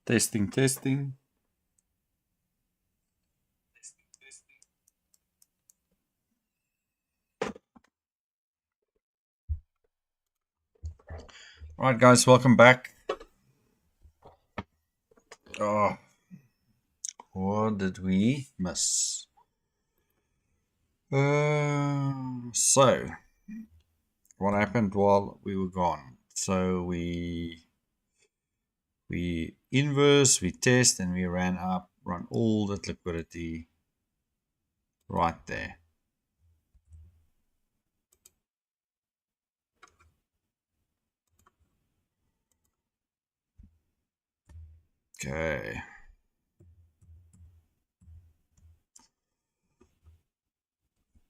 Testing, testing. All right, guys, welcome back. Oh, what did we miss? So, what happened while we were gone? So we inverse, we test, and we run all that liquidity right there. Okay.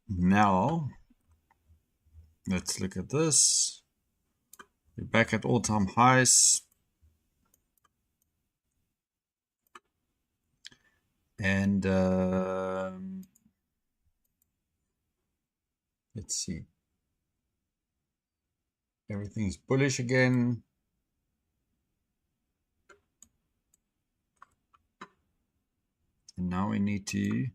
Now, let's look at this. We're back at all-time highs. And let's see. Everything's bullish again. And now we need to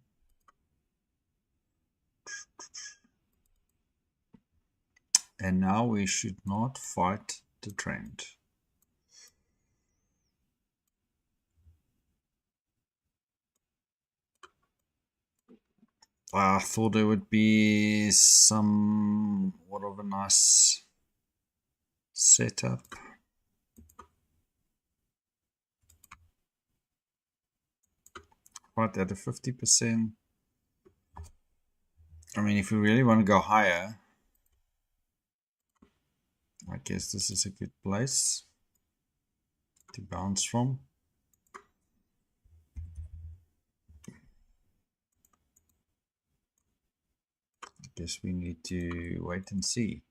and now we should not fight the trend. I thought there would be somewhat of a nice setup. Right at a 50%. I mean, if we really want to go higher, I guess this is a good place to bounce from. I guess we need to wait and see.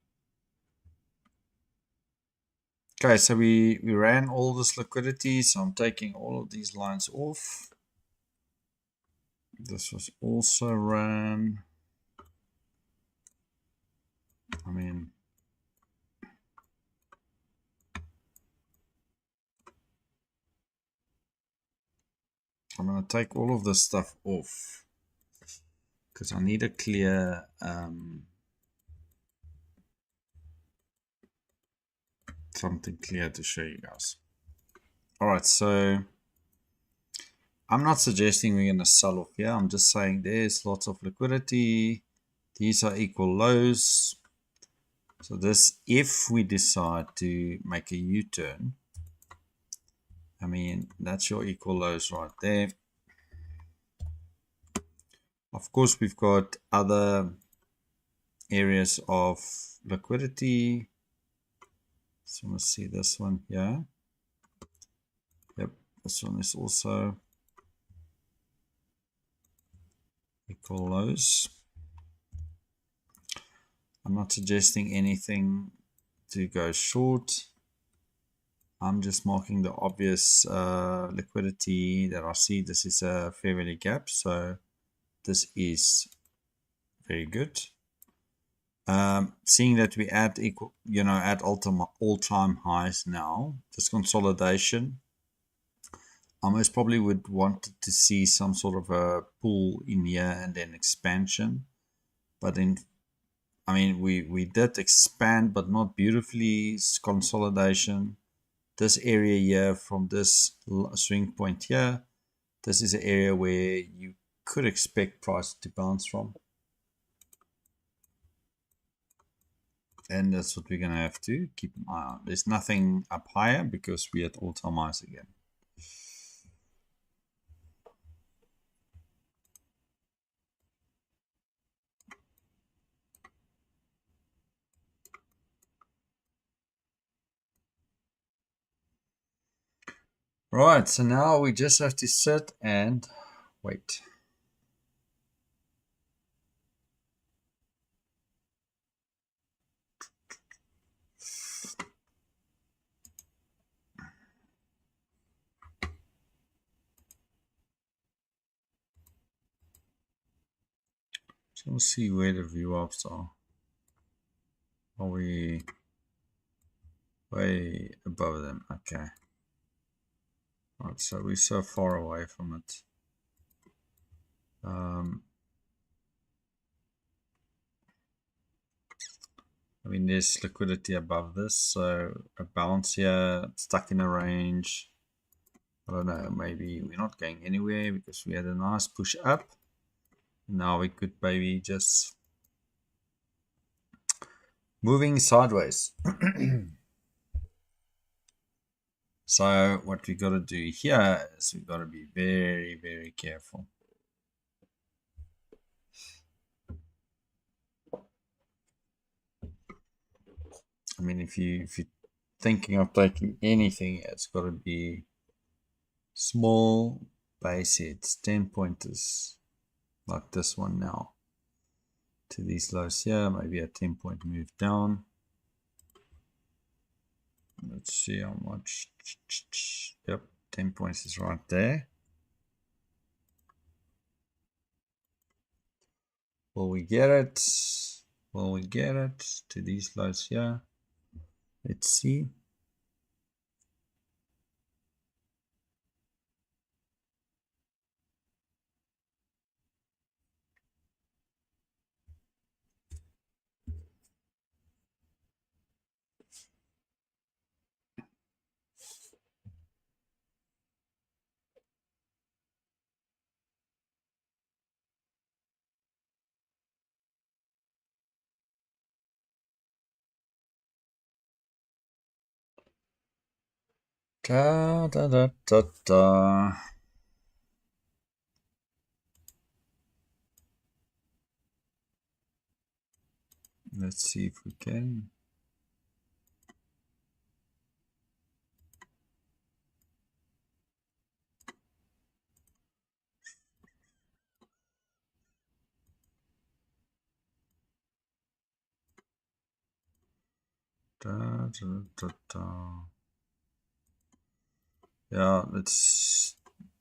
Okay, so we ran all this liquidity, so I'm taking all of these lines off. This was also ran. I mean, I'm going to take all of this stuff off because I need a clear something clear to show you guys. All right, so I'm not suggesting we're going to sell off here. I'm just saying there's lots of liquidity. These are equal lows. So this, if we decide to make a U-turn, I mean, that's your equal lows right there. Of course, we've got other areas of liquidity. So let's see this one here. Yep, this one is also equal lows. I'm not suggesting anything to go short. I'm just marking the obvious liquidity that I see. This is a fair value gap, so this is very good. Seeing that we at equal, at all-time highs now, this consolidation, I most probably would want to see some sort of a pull in here and then expansion. But I mean, we did expand, but not beautifully. It's consolidation. This area here from this swing point here, this is an area where you could expect price to bounce from. And that's what we're going to have to keep an eye on. There's nothing up higher because we're at all-time highs again. Right, so now we just have to sit and wait. So we'll see where the view-ups are. Are we way above them? Okay. Right, so we're so far away from it. I mean, there's liquidity above this, so a bounce here, stuck in a range. I don't know, maybe we're not going anywhere because we had a nice push up. Now we could maybe just moving sideways. So what we got to do here is we got to be very, very careful. I mean, if you're thinking of taking anything, it's got to be small base hits, 10 pointers, like this one now. To these lows here, maybe a 10-point move down. Let's see how much. Yep, 10 points is right there. Will we get it? Will we get it to these lows here? Let's see. Da da da da da. Let's see if we can. Da, da, da, da. Yeah, let's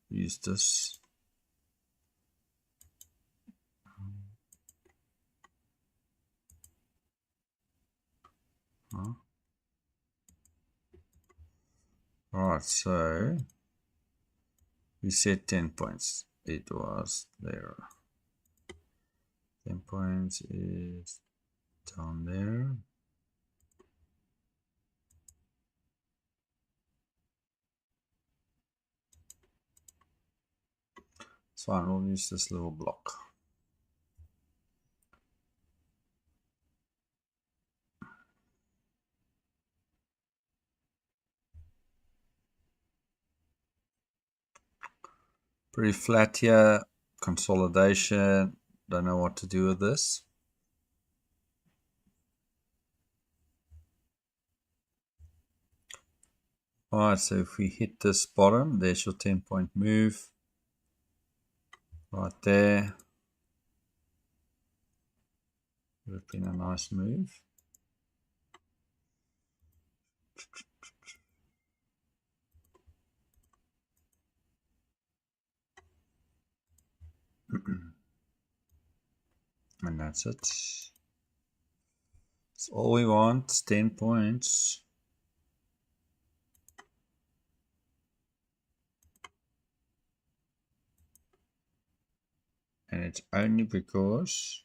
use this. Huh? Alright, so we said 10 points. It was there. 10 points is down there. It's fine, we'll use this little block. Pretty flat here. Consolidation. Don't know what to do with this. Alright, so if we hit this bottom, there's your 10-point move. Right there. Would have been a nice move. And that's it. That's all we want, 10 points. And it's only because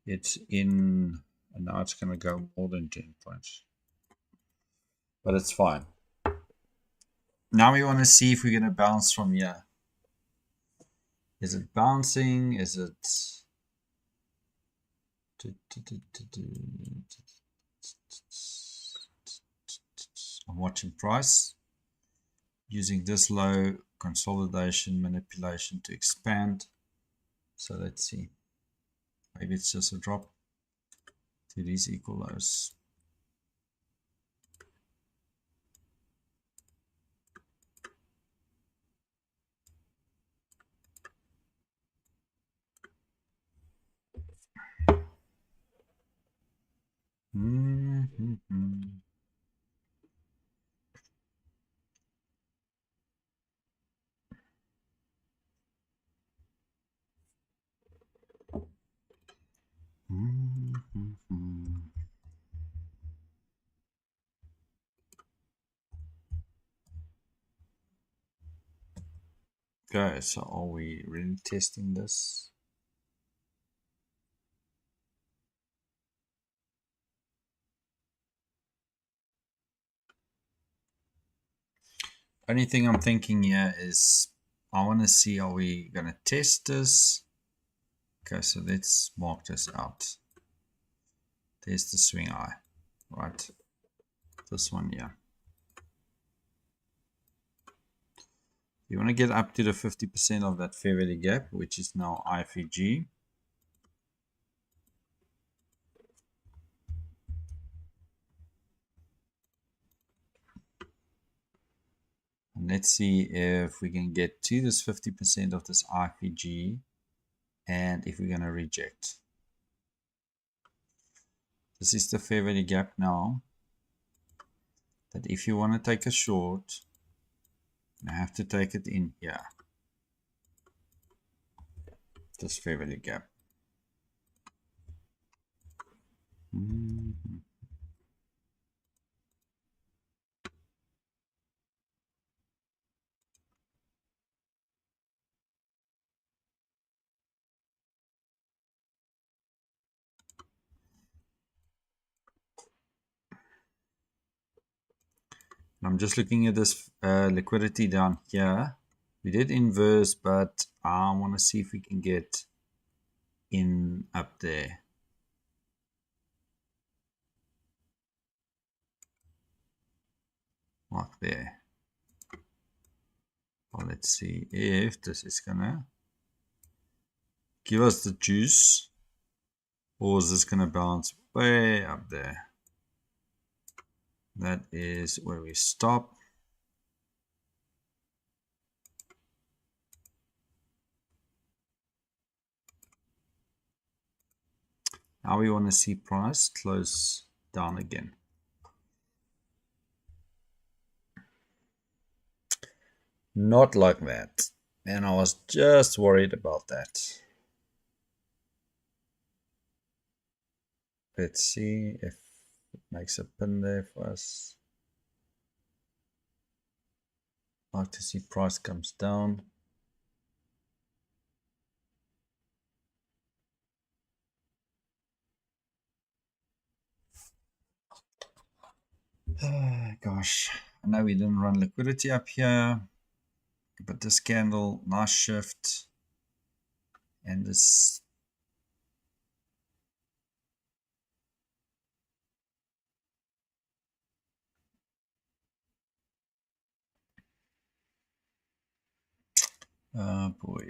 it's in, and now it's going to go more than 10 points. But it's fine. Now we want to see if we're going to bounce from here. Is it bouncing? Is it... I'm watching price. Using this low consolidation manipulation to expand. So let's see. Maybe it's just a drop to these equal lows. Okay, so are we really testing this? Only thing I'm thinking here is I want to see, are we going to test this? Okay, so let's mark this out. There's the swing eye, right? This one here. You want to get up to the 50% of that fair value gap, which is now IFVG. And let's see if we can get to this 50% of this IFVG and if we're going to reject. This is the fair value gap now. That if you want to take a short, you have to take it in here. This fair value gap. I'm just looking at this liquidity down here. We did inverse, but I want to see if we can get in up there. Like there. Well, let's see if this is gonna give us the juice, or is this gonna bounce way up there? That is where we stop. Now we want to see price close down again. Not like that. And I was just worried about that. Let's see if it makes a pin there for us. Like to see price comes down. Gosh, I know we didn't run liquidity up here, but this candle, nice shift, and this oh boy.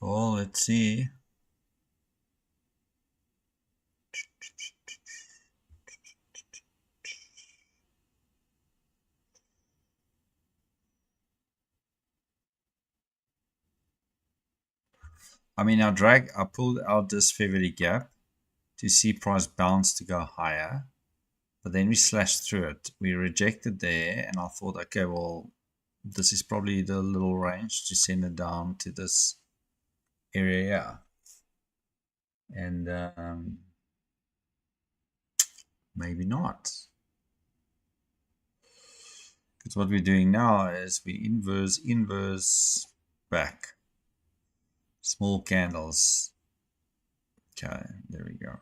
Well, let's see. I mean, I pulled out this fair value gap to see price bounce to go higher, but then we slashed through it. We rejected there, and I thought, okay, well, this is probably the little range to send it down to this area. And maybe not. Because what we're doing now is we inverse back. Small candles. Okay, there we go.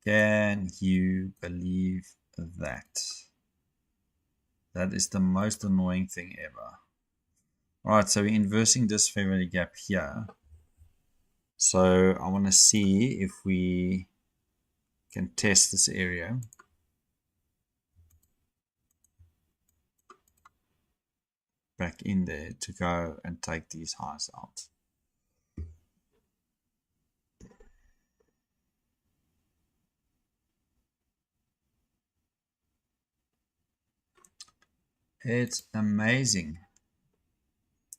Can you believe that? That is the most annoying thing ever. Alright, so we're inversing this fair value gap here. So I want to see if we can test this area. Back in there to go and take these highs out. It's amazing.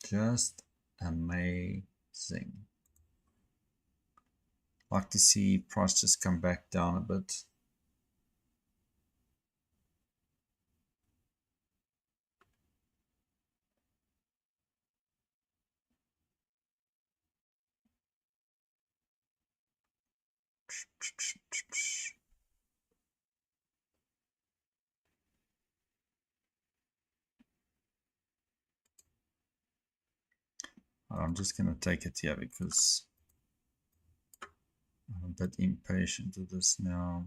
Just amazing. Like to see price just come back down a bit. I'm just going to take it here because I'm a bit impatient with this now.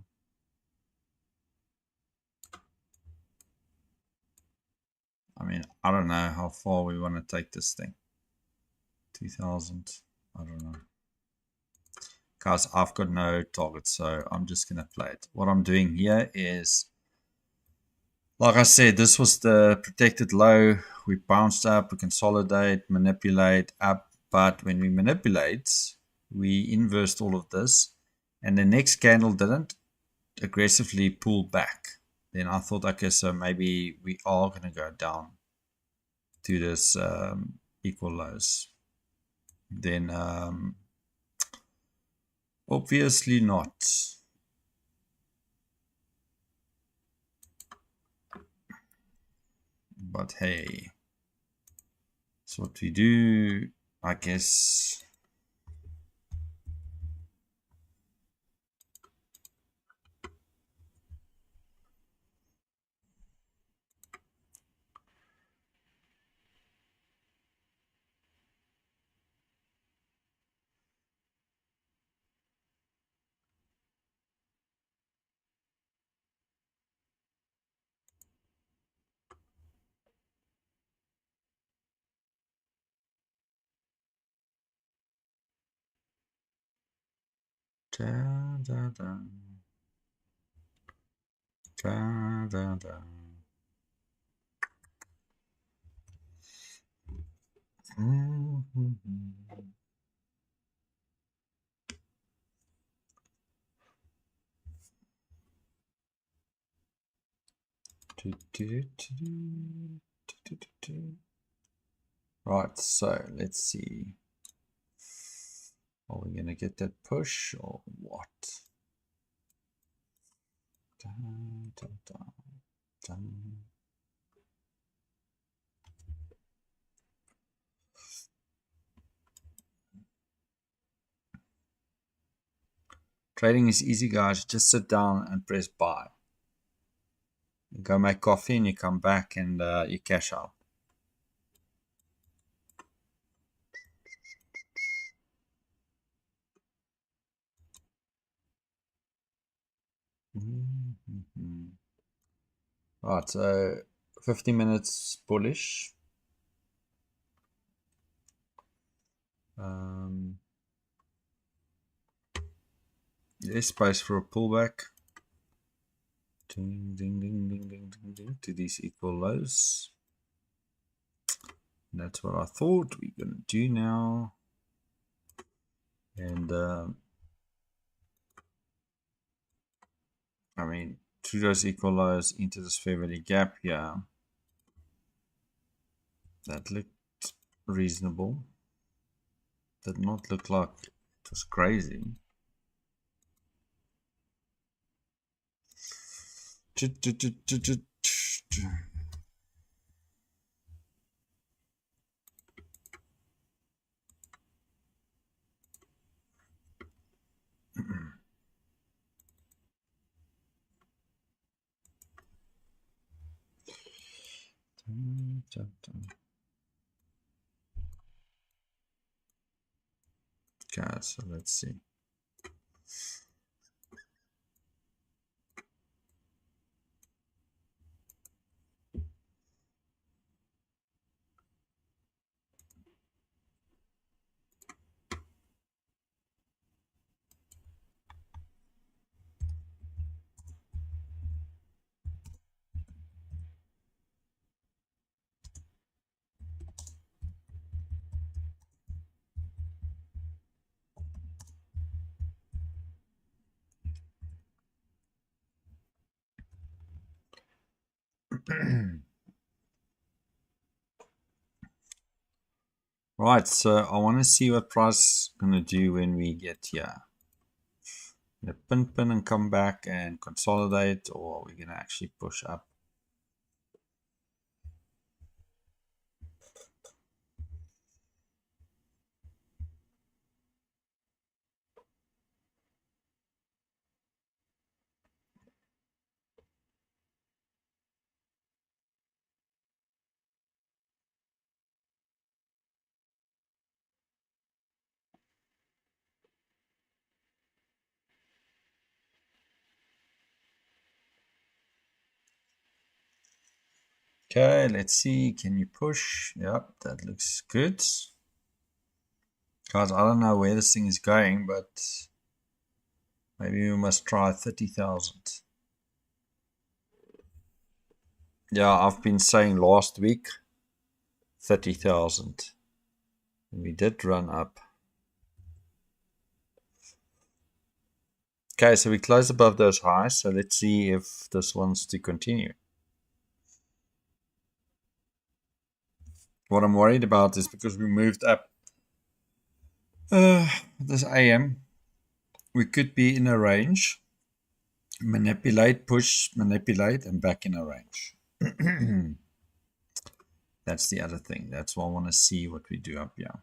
I mean, I don't know how far we want to take this thing. 2000, I don't know. Guys, I've got no target, so I'm just going to play it. What I'm doing here is, like I said, this was the protected low. We bounced up, we consolidate, manipulate up. But when we manipulate, we inversed all of this. And the next candle didn't aggressively pull back. Then I thought, okay, so maybe we are going to go down to this equal lows. Then obviously not. But hey, that's what we do, I guess. Da, da, da. Da, da, da. Right, so let's see. Are we going to get that push or what? Da, da, da, da. Trading is easy, guys. Just sit down and press buy. You go make coffee and you come back and you cash out. Right, so 50 minutes bullish. There's space for a pullback. Ding, ding, ding, ding, ding, ding, ding, to these equal lows. And that's what I thought we're going to do now. And I mean, through those equal lows into this fair value gap here. That looked reasonable. Did not look like it was crazy. Okay, so let's see. Right, so I want to see what price is going to do when we get here. Pin and come back and consolidate, or are we going to actually push up? Okay, let's see. Can you push? Yep, that looks good. Guys, I don't know where this thing is going, but maybe we must try 30,000. Yeah, I've been saying last week 30,000. We did run up. Okay, so we closed above those highs. So let's see if this wants to continue. What I'm worried about is because we moved up this AM, we could be in a range, manipulate, push, manipulate, and back in a range. That's the other thing. That's why I want to see what we do up here.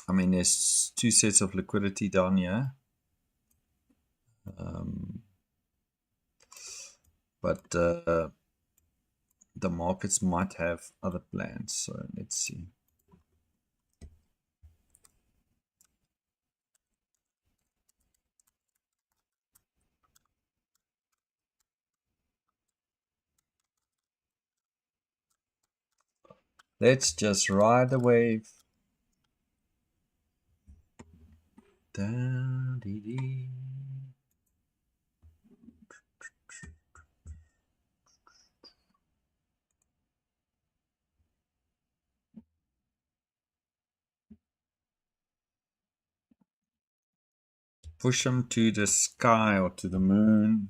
I mean, there's two sets of liquidity down here. But the markets might have other plans. So let's see. Let's just ride the wave. Da-dee-dee. Push them to the sky or to the moon.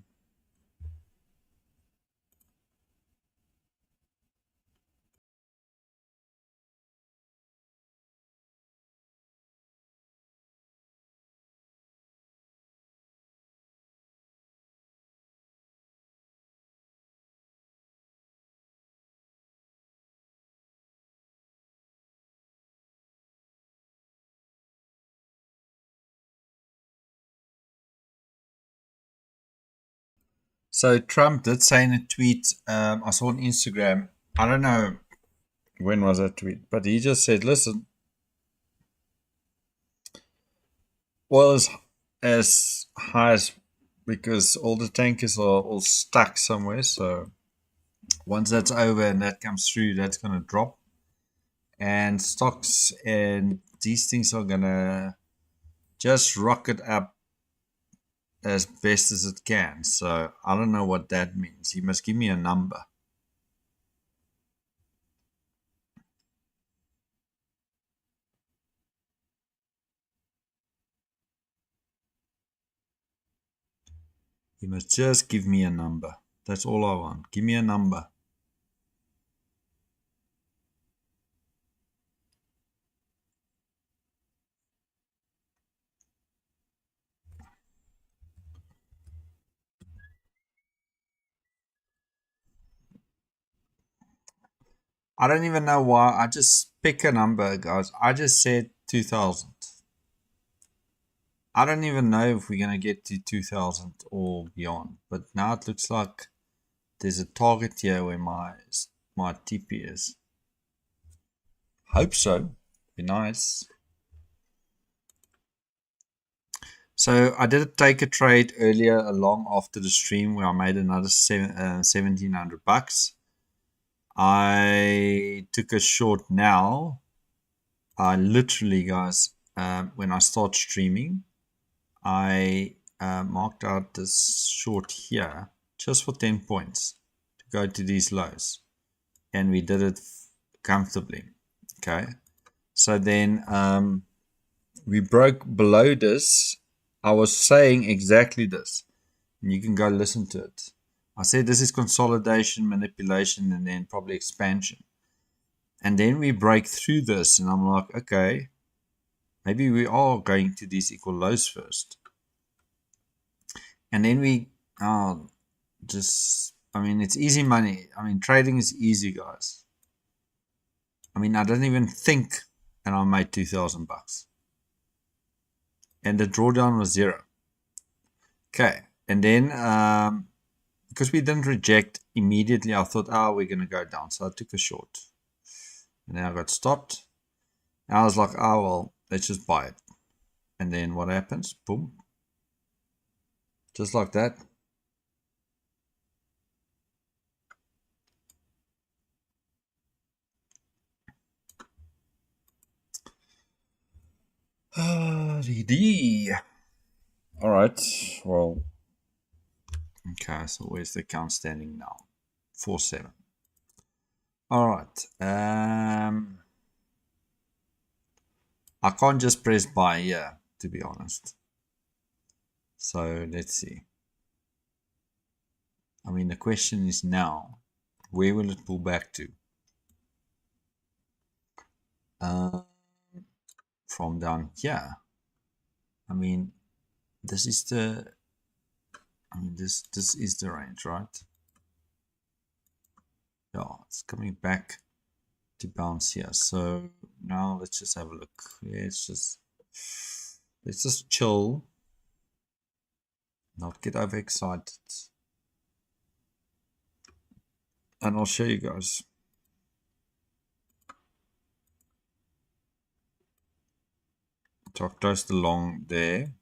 So Trump did say in a tweet, I saw on Instagram, I don't know when was that tweet, but he just said, listen, oil is as high as, because all the tankers are all stuck somewhere. So once that's over and that comes through, that's going to drop. And stocks and these things are going to just rocket up as best as it can. So I don't know what that means. He must give me a number. He must just give me a number. That's all I want. Give me a number. I don't even know why. I just pick a number, guys. I just said 2,000. I don't even know if we're going to get to 2,000 or beyond. But now it looks like there's a target here where my TP is. Hope so. Be nice. So I did take a trade earlier along after the stream where I made another 1,700 bucks. I took a short now. I literally, guys, when I start streaming, I marked out this short here just for 10 points to go to these lows. And we did it comfortably. Okay. So then we broke below this. I was saying exactly this. And you can go listen to it. I said this is consolidation, manipulation, and then probably expansion. And then we break through this, and I'm like, okay, maybe we are going to these equal lows first. And then we I mean, it's easy money. I mean, trading is easy, guys. I mean, I don't even think, and I made 2,000 bucks. And the drawdown was 0. Okay. And then, because we didn't reject immediately, I thought, we're going to go down. So I took a short. And then I got stopped. And I was like, well, let's just buy it. And then what happens? Boom. Just like that. All right. Well, okay. So where's the account standing now? 4.7. All right. I can't just press buy here, to be honest. So let's see. I mean, the question is now, where will it pull back to? From down here. I mean, this is the. I mean, this is the range, right? Yeah, it's coming back to bounce here. So now let's just have a look. Let's just chill, not get overexcited, and I'll show you guys. So I closed along there,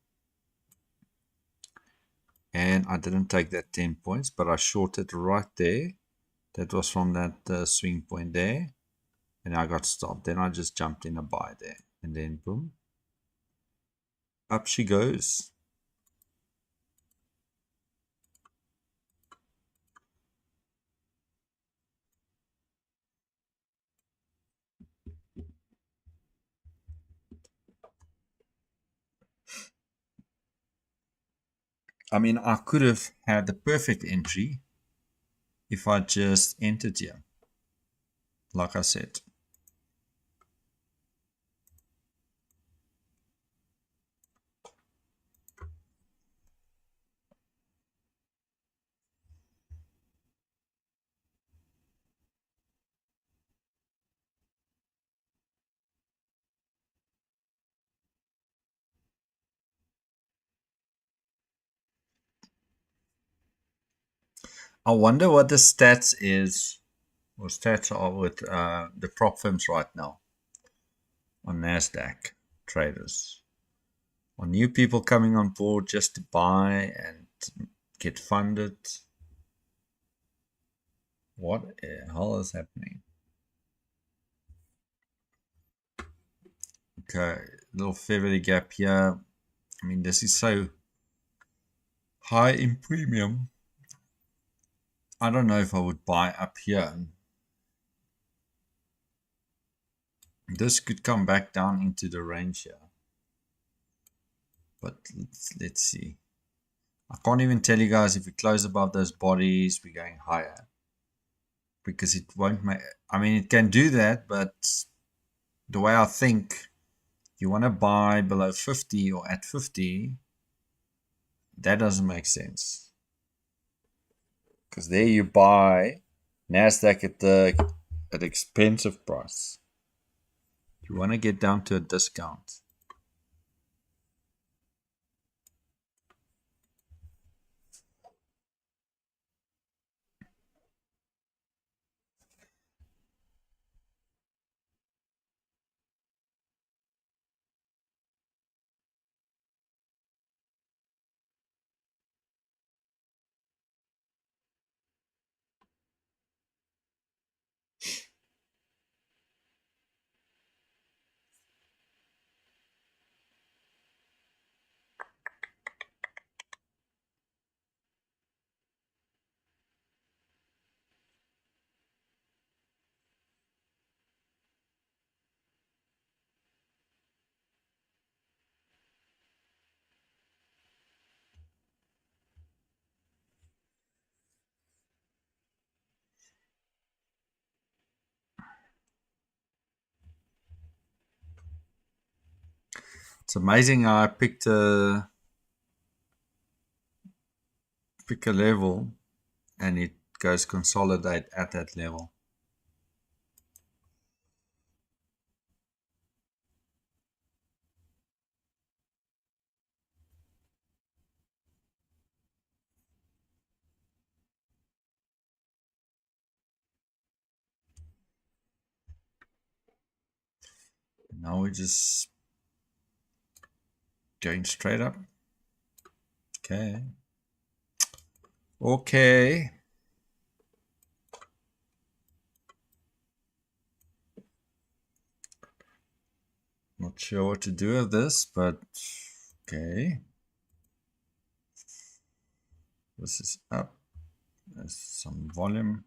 and I didn't take that 10 points, but I shorted right there. That was from that swing point there, and I got stopped. Then I just jumped in a buy there, and then boom, up she goes. I mean, I could have had the perfect entry if I just entered here, like I said. I wonder what the stats is, or stats are with the prop firms right now on Nasdaq traders. Are new people coming on board just to buy and get funded? What the hell is happening? Okay, little fair value gap here. I mean, this is so high in premium. I don't know if I would buy up here. This could come back down into the range here. But let's see. I can't even tell you guys if we close above those bodies, we're going higher. Because it won't make, I mean, it can do that, but the way I think, you want to buy below 50 or at 50, that doesn't make sense. Because there you buy Nasdaq at the expensive price. You want to get down to a discount. It's amazing how I pick a level and it goes consolidate at that level. Now we just Going straight up. Okay. Okay. Not sure what to do with this, but okay. This is up. There's some volume.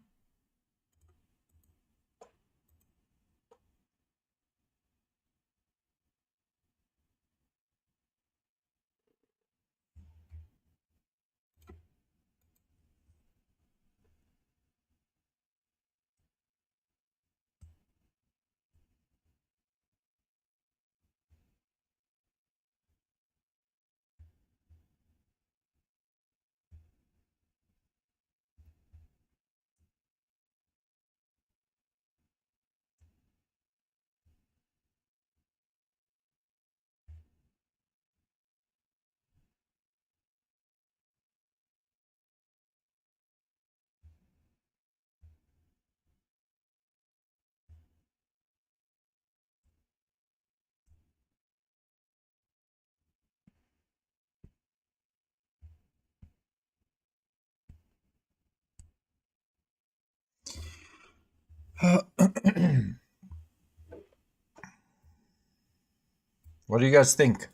What do you guys think?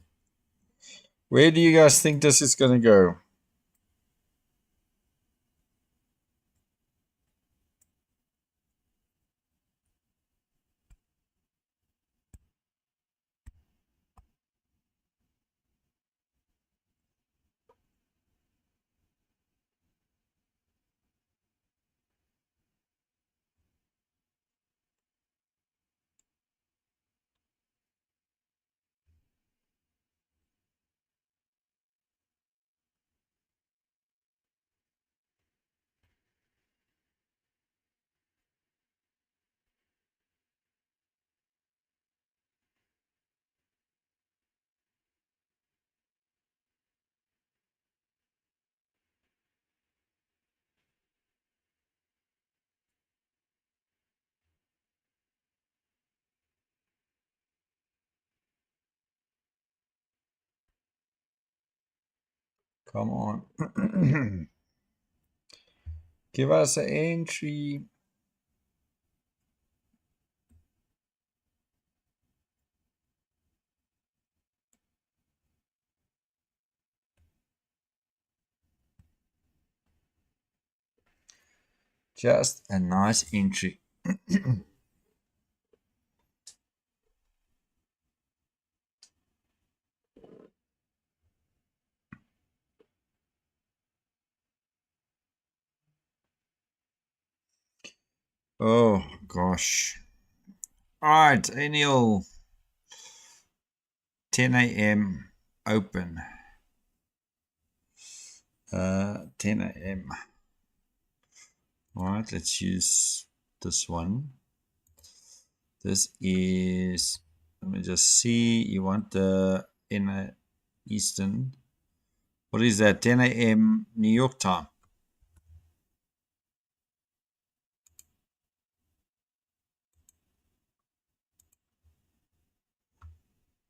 Where do you guys think this is going to go? Come on. Give us an entry. Just a nice entry. Oh, gosh. All right, Anil. 10 a.m. open. 10 a.m. All right, let's use this one. This is, let me just see, you want the in Eastern. What is that? 10 a.m. New York time.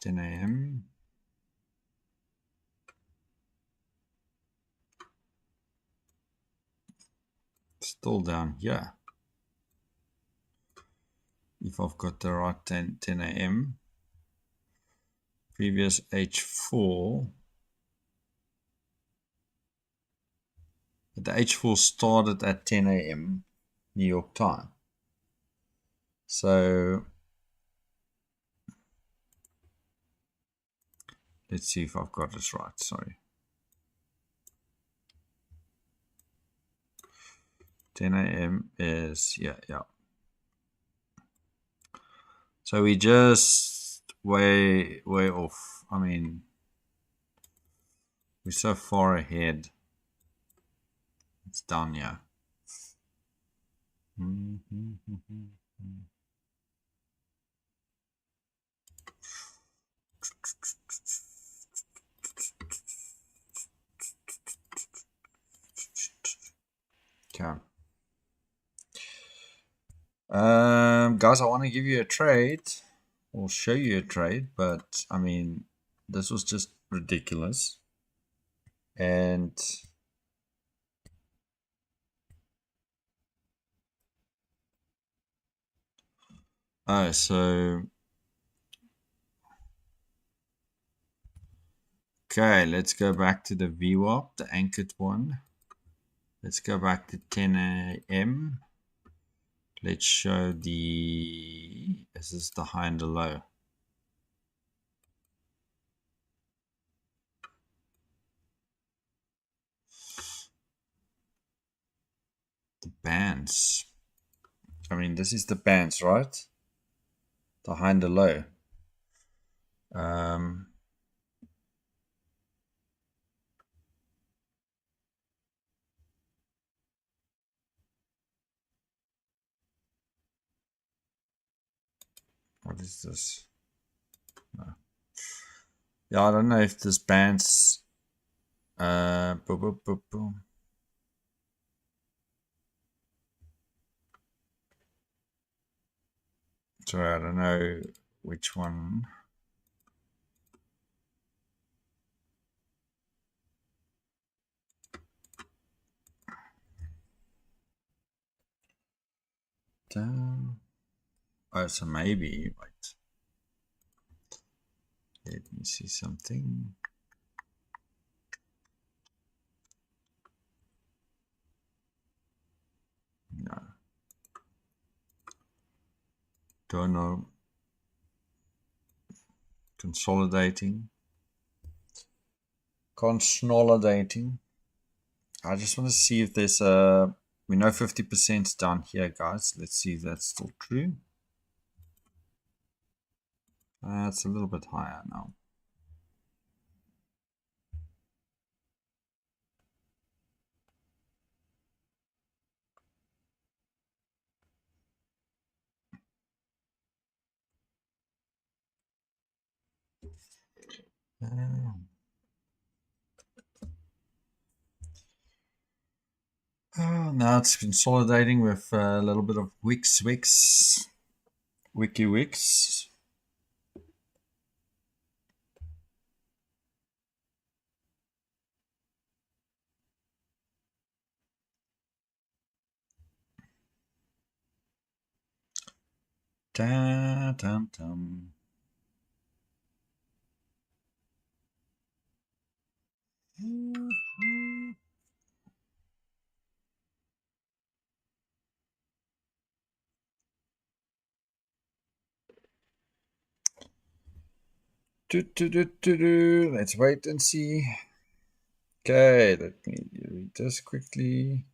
Ten a.m. Still down here. If I've got the right 10 a.m. Previous H4. But the H4 started at 10 a.m. New York time. So let's see if I've got this right. Sorry. 10 a.m. is, yeah. So we just way off. I mean, we're so far ahead. It's down here. Okay. Guys, I want to give you a trade or show you a trade, but I mean, this was just ridiculous. And so okay, let's go back to the VWAP, the anchored one. Let's go back to 10 a.m. Let's show this is the high and the low. The bands. I mean, this is the bands, right? The high and the low. What is this? No. Yeah, I don't know if this bands. Boom, boom, boom, boom. Sorry, I don't know which one. Oh, so maybe, wait. Let me see something. No. Don't know. Consolidating. Consolidating. I just want to see if there's a. We know 50% down here, guys. Let's see if that's still true. It's a little bit higher now. Now it's consolidating with a little bit of wicks. Wiki wicks. Da, dum, dum. Let's wait and see. Okay, let me read this quickly.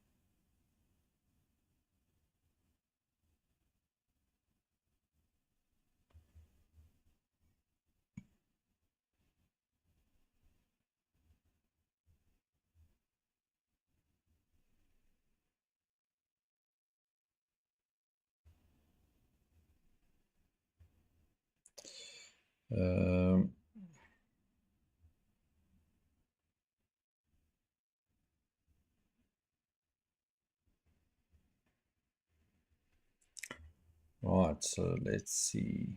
Right, so let's see.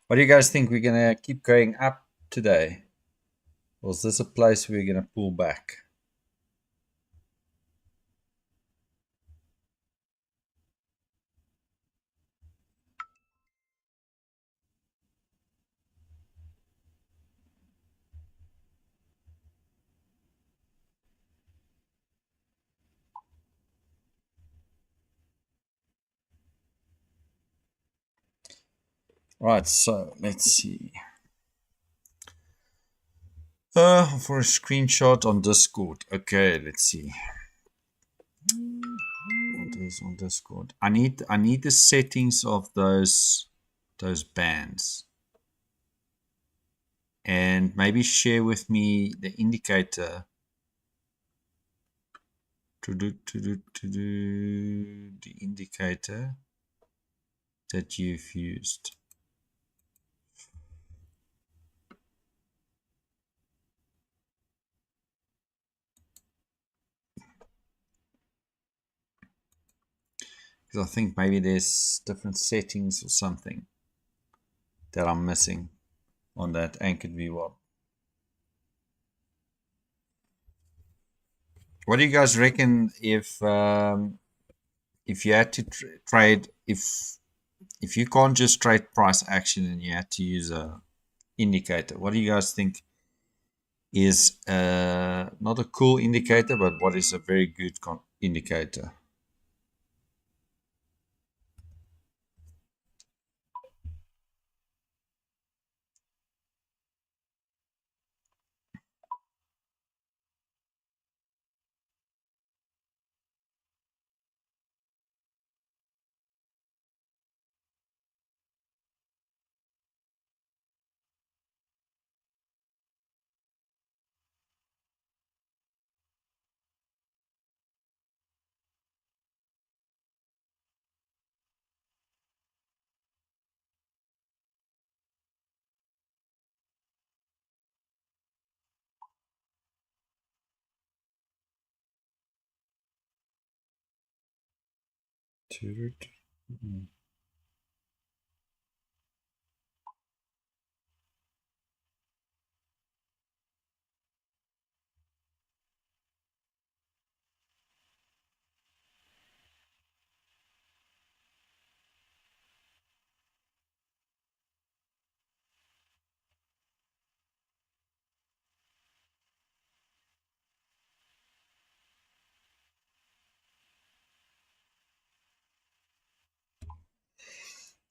What do you guys think? We're going to keep going up today? Or is this a place we're going to pull back? Right, so let's see. For a screenshot on Discord. Okay, let's see. What is on Discord? I need the settings of those bands. And maybe share with me the indicator the indicator that you've used. Because I think maybe there's different settings or something that I'm missing on that anchored VWAP. What do you guys reckon if you had to trade, if you can't just trade price action and you had to use a indicator, what do you guys think is not a cool indicator, but what is a very good indicator?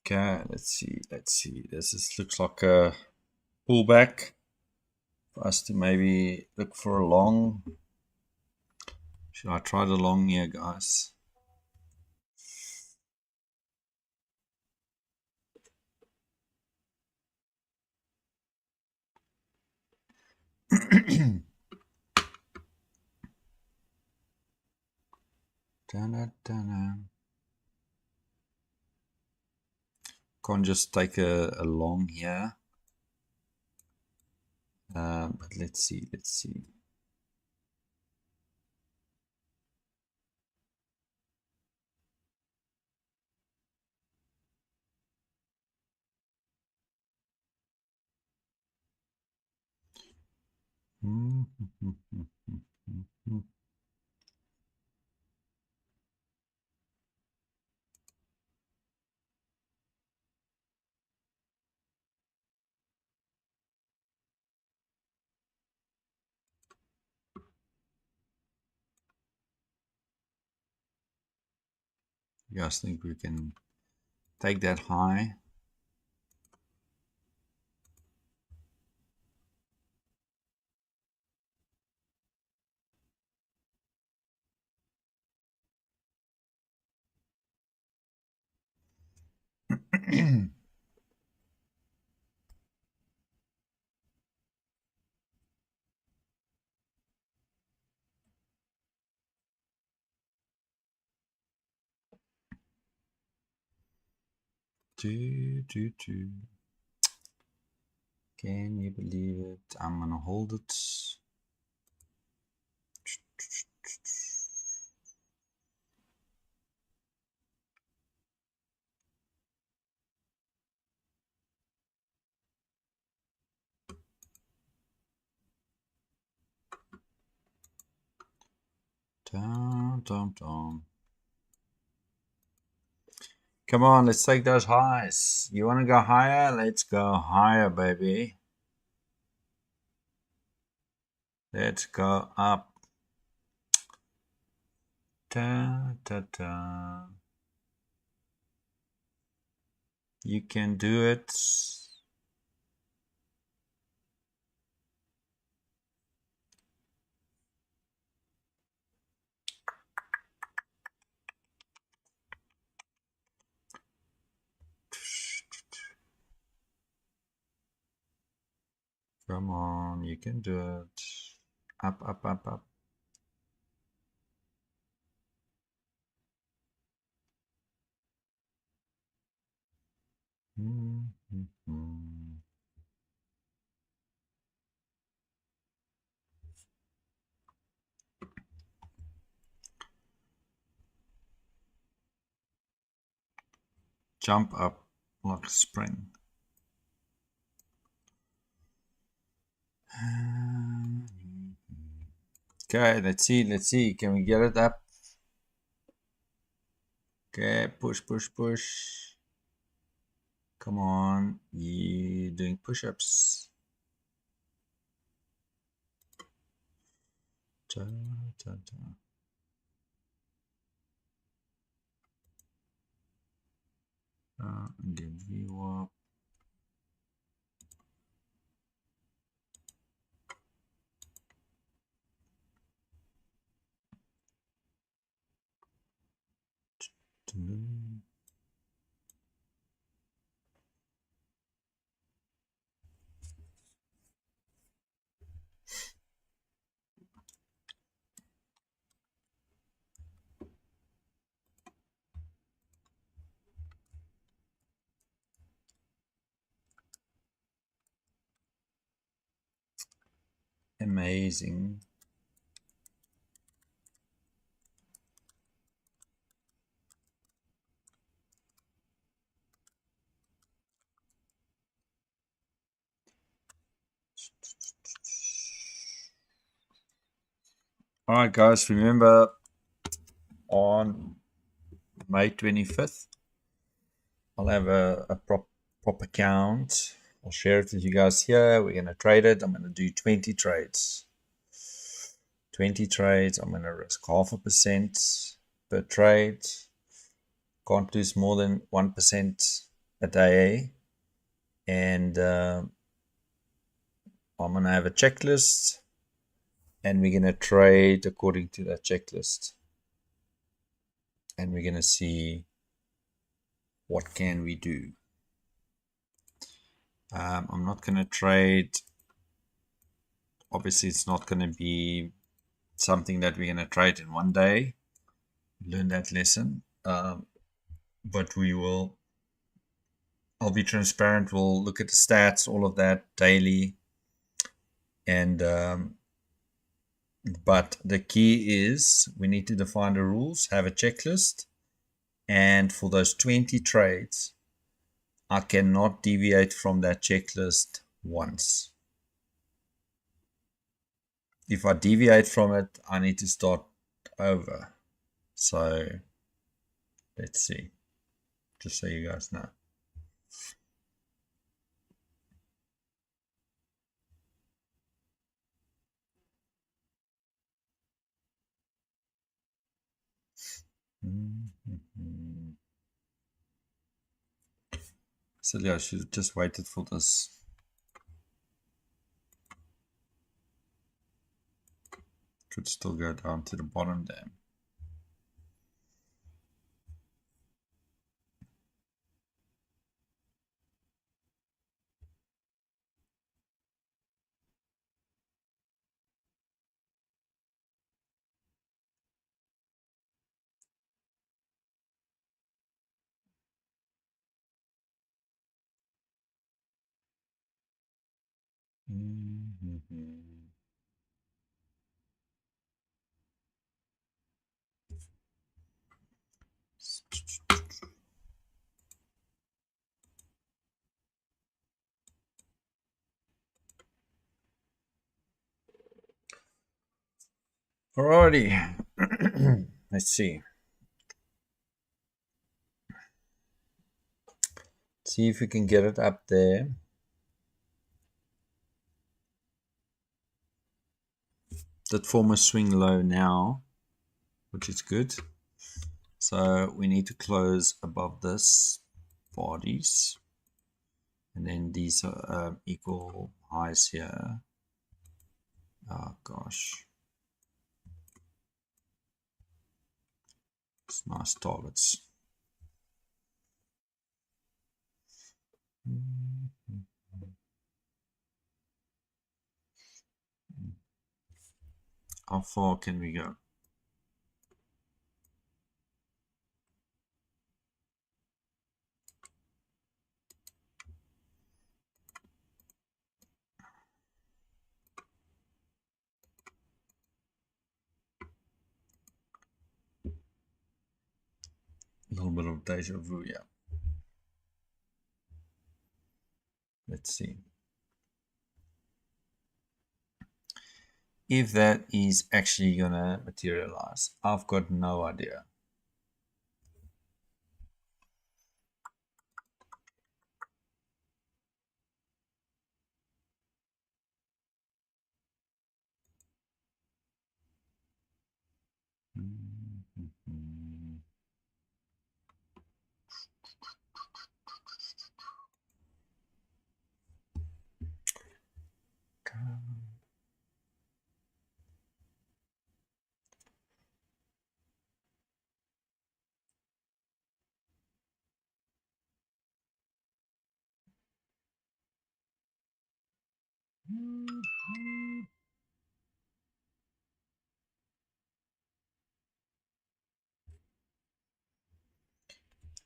Okay, let's see. This looks like a pullback for us to maybe look for a long. Should I try the long here, guys? Can't just take a long here. But let's see. You guys think we can take that high? Can you believe it? I'm gonna hold it. Down. Come on, let's take those highs. You want to go higher? Let's go higher, baby. Let's go up. You can do it. Come on, you can do it. Up. Jump up like a spring. Okay, let's see. Can we get it up? Okay, push. Come on, you doing push-ups. Give you up. Amazing. All right, guys, remember on May 25th, I'll have a proper count. I'll share it with you guys here. We're going to trade it. I'm going to do 20 trades. 20 trades. I'm going to risk 0.5% per trade. Can't lose more than 1% a day. And I'm going to have a checklist. And we're going to trade according to that checklist. And we're going to see what can we do. I'm not going to trade. Obviously, it's not going to be something that we're going to trade in one day. Learn that lesson. But we will. I'll be transparent. We'll look at the stats, all of that daily. And but the key is we need to define the rules, have a checklist, and for those 20 trades, I cannot deviate from that checklist once. If I deviate from it, I need to start over. So let's see, just so you guys know. Silly, I should have just waited for this. Could still go down to the bottom there. Alrighty, let's see. See if we can get it up there. That form a swing low now, which is good. So we need to close above this bodies. And then these are equal highs here. Oh gosh. It's nice targets. How far can we go? little bit of deja vu, yeah. Let's see. If that is actually gonna materialize, I've got no idea.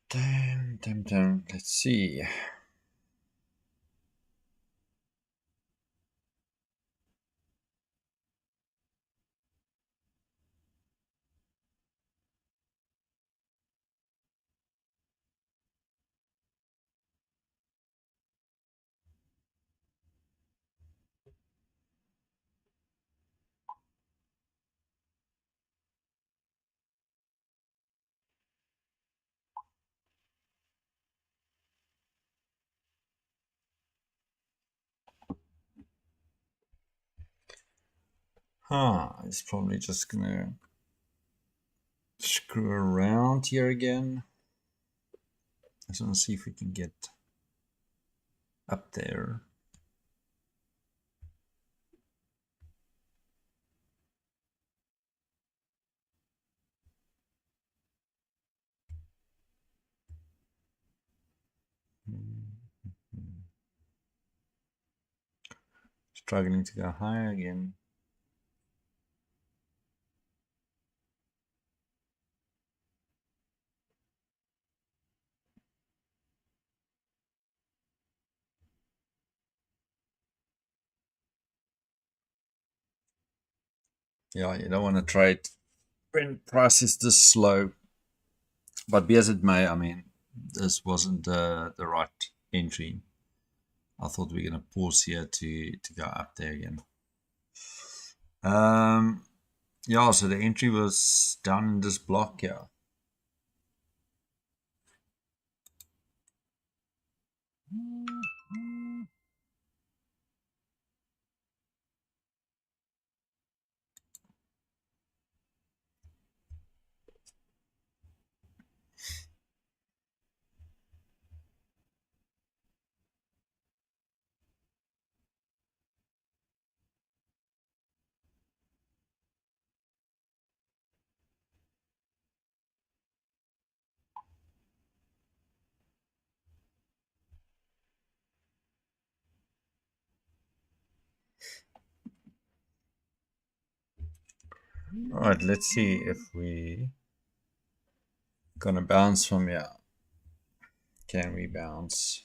Damn. Let's see. It's probably just gonna screw around here again. I just want to see if we can get up there. Struggling to go higher again. Yeah, you don't want to trade when price is this slow. But be as it may, I mean, this wasn't the right entry. I thought we were going to pause here to go up there again. Yeah, so the entry was down in this block here. All right, let's see if we gonna bounce from here. Can we bounce?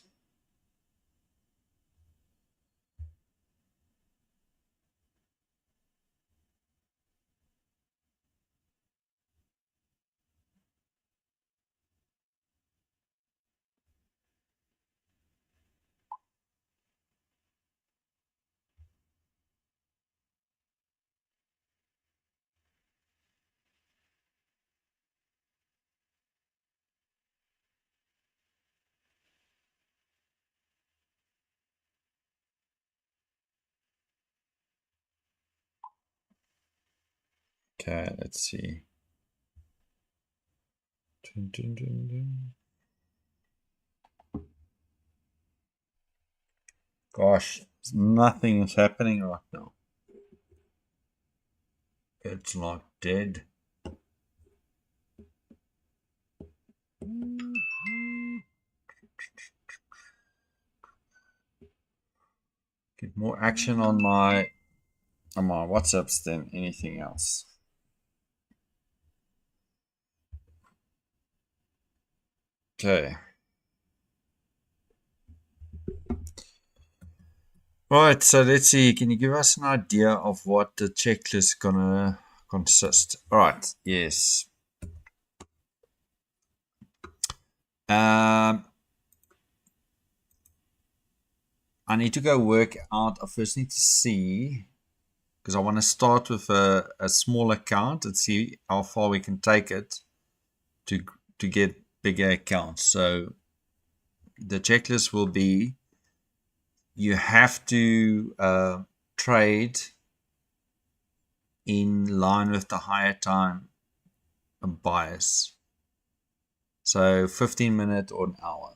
Okay, let's see. Gosh, nothing is happening right now. It's like dead. Get more action on my WhatsApps than anything else. Okay. Right, so let's see. Can you give us an idea of what the checklist is gonna consist? All right, yes. I need to go work out. I first need to see, because I want to start with a small account and see how far we can take it to get bigger accounts. So the checklist will be, you have to trade in line with the higher time bias. So 15-minute or an hour.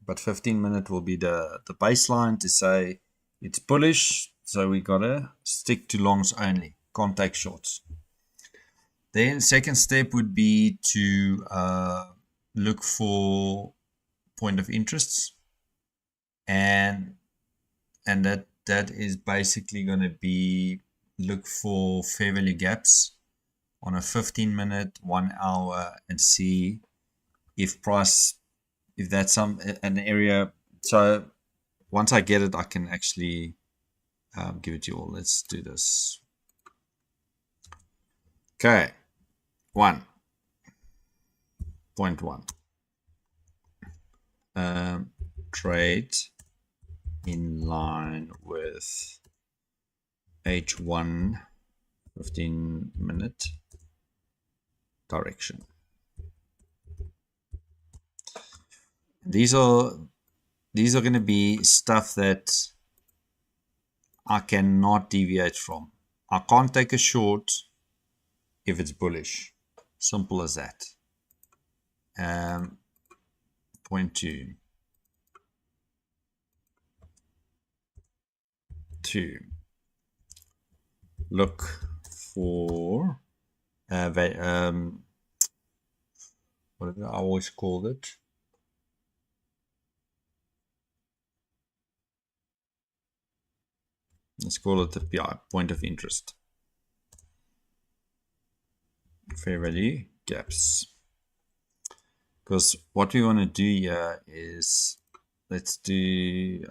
But 15-minute will be the baseline to say it's bullish. So we got to stick to longs only. Can't take shorts. Then second step would be to look for point of interests. And that is basically going to be look for fair value gaps on a 15-minute, 1 hour, and see if that's an area. So once I get it, I can actually give it to you all. Let's do this. Okay, 1.1. Trade in line with H1 15-minute direction. These are going to be stuff that I cannot deviate from. I can't take a short if it's bullish. Simple as that. 0.2. 2. Look for what did I always call it? Let's call it the PI, point of interest. Fair value gaps. Because what we want to do here is, let's do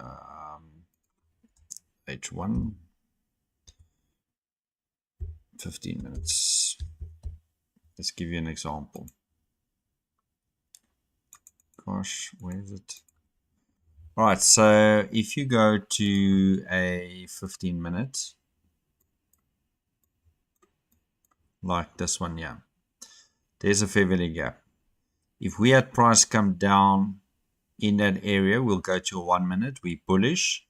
H1 15 minutes. Let's give you an example. Gosh, where is it? All right, so if you go to a 15-minute, like this one here, there's a fair value gap. If we had price come down in that area, we'll go to a 1 minute. We bullish.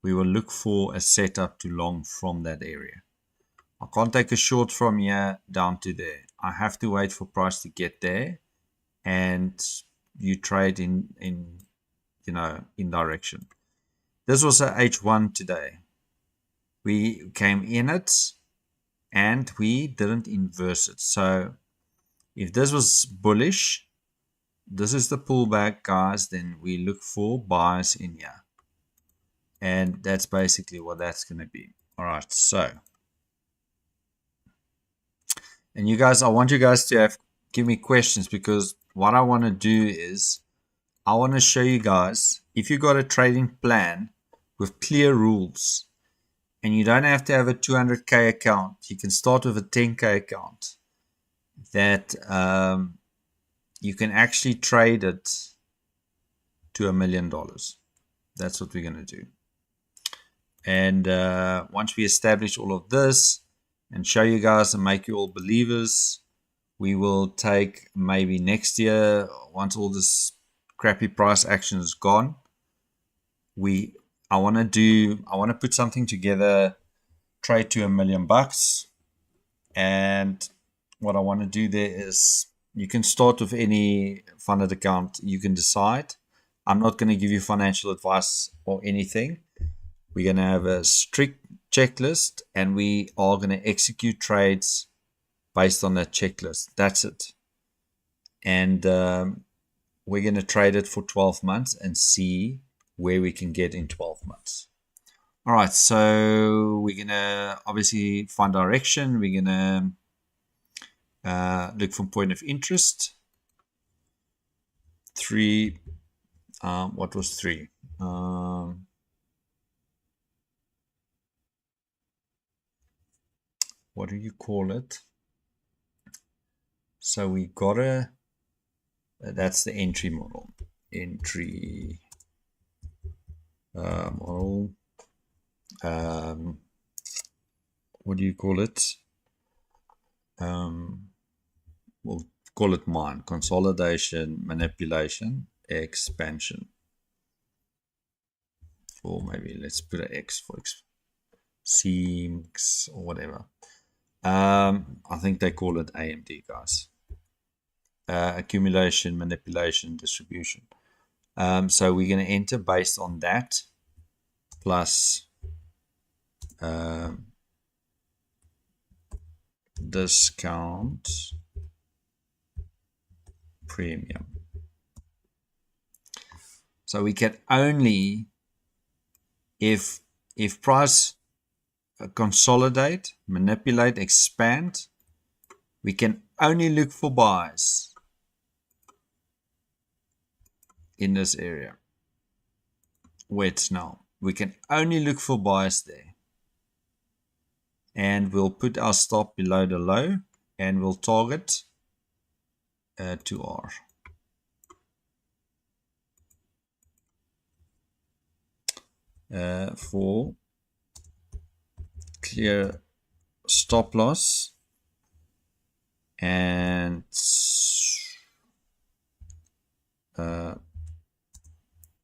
We will look for a setup to long from that area. I can't take a short from here down to there. I have to wait for price to get there, and you trade in direction. This was a H1 today. We came in it and we didn't inverse it. So if this was bullish, this is the pullback, guys, then we look for buys in here. And that's basically what that's going to be. All right, so. And you guys, I want you guys to give me questions, because what I want to do is I want to show you guys, if you got a trading plan with clear rules, and you don't have to have a 200K account, you can start with a 10K account, that you can actually trade it to $1 million. That's what we're going to do. And once we establish all of this and show you guys and make you all believers, we will take maybe next year, once all this crappy price action is gone, I want to put something together, trade to $1 million. And what I want to do there is, you can start with any funded account. You can decide. I'm not going to give you financial advice or anything. We're going to have a strict checklist, and we are going to execute trades based on that checklist. That's it. And we're going to trade it for 12 months and see where we can get in 12 months. All right, so we're going to obviously find direction. We're going to look for point of interest. 3. What was 3? What do you call it? So we got to That's the entry model. Entry model. What do you call it? We'll call it mine. Consolidation, manipulation, expansion. Or maybe let's put an X for seams or whatever. I think they call it AMD, guys. Accumulation, manipulation, distribution. So we're going to enter based on that plus discount premium. So we can only, if price consolidate, manipulate, expand, we can only look for buys in this area where it's now. We can only look for buys there. And we'll put our stop below the low and we'll target 2R. For clear stop loss and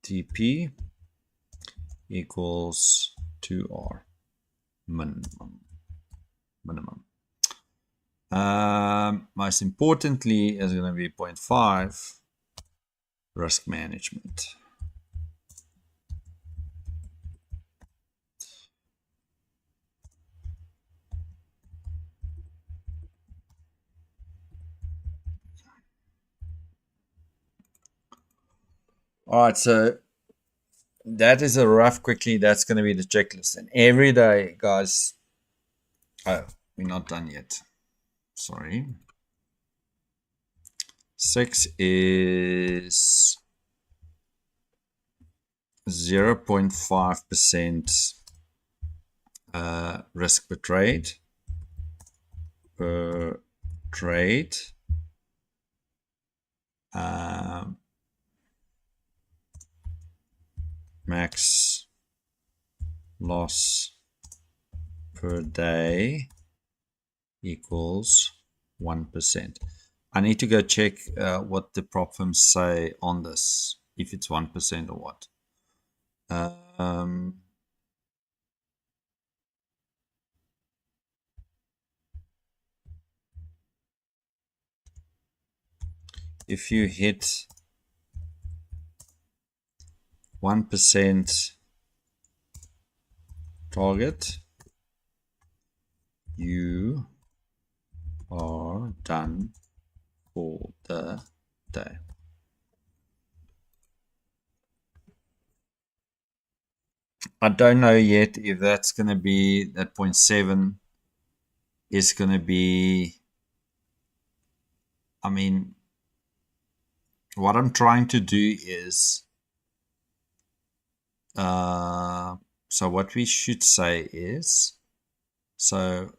TP equals 2R minimum. Most importantly is going to be 0.5 risk management. All right, so that is a rough quickly. That's going to be the checklist. And every day, guys, oh, we're not done yet. Sorry. 6 is 0.5% risk per trade. Max loss per day equals 1%. I need to go check what the prop firms say on this, if it's 1% or what. If you hit 1% target, you are done for the day. I don't know yet if that's going to be, that 0.7 is going to be, I mean, what I'm trying to do is, so what we should say is, so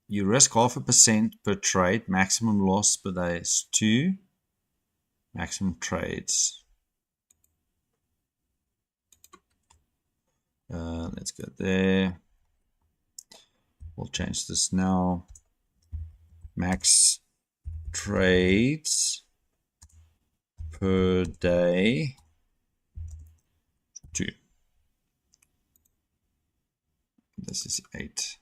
you risk 0.5% per trade, maximum loss per day is 2, maximum trades. Let's go there. We'll change this now. Max trades per day 2. This is 8.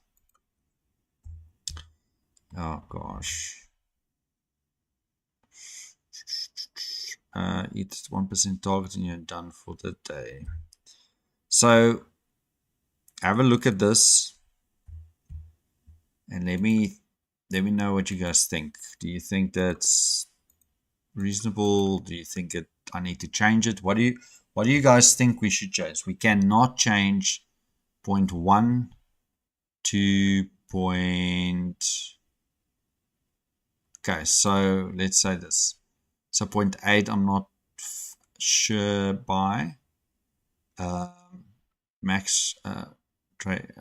Oh gosh. It's 1% target and you're done for the day. So have a look at this and let me know what you guys think. Do you think that's reasonable? Do you think I need to change it? What do you guys think we should change? We cannot change 0.1 to okay, so let's say this. So 0.8 I'm not sure by. Max trade.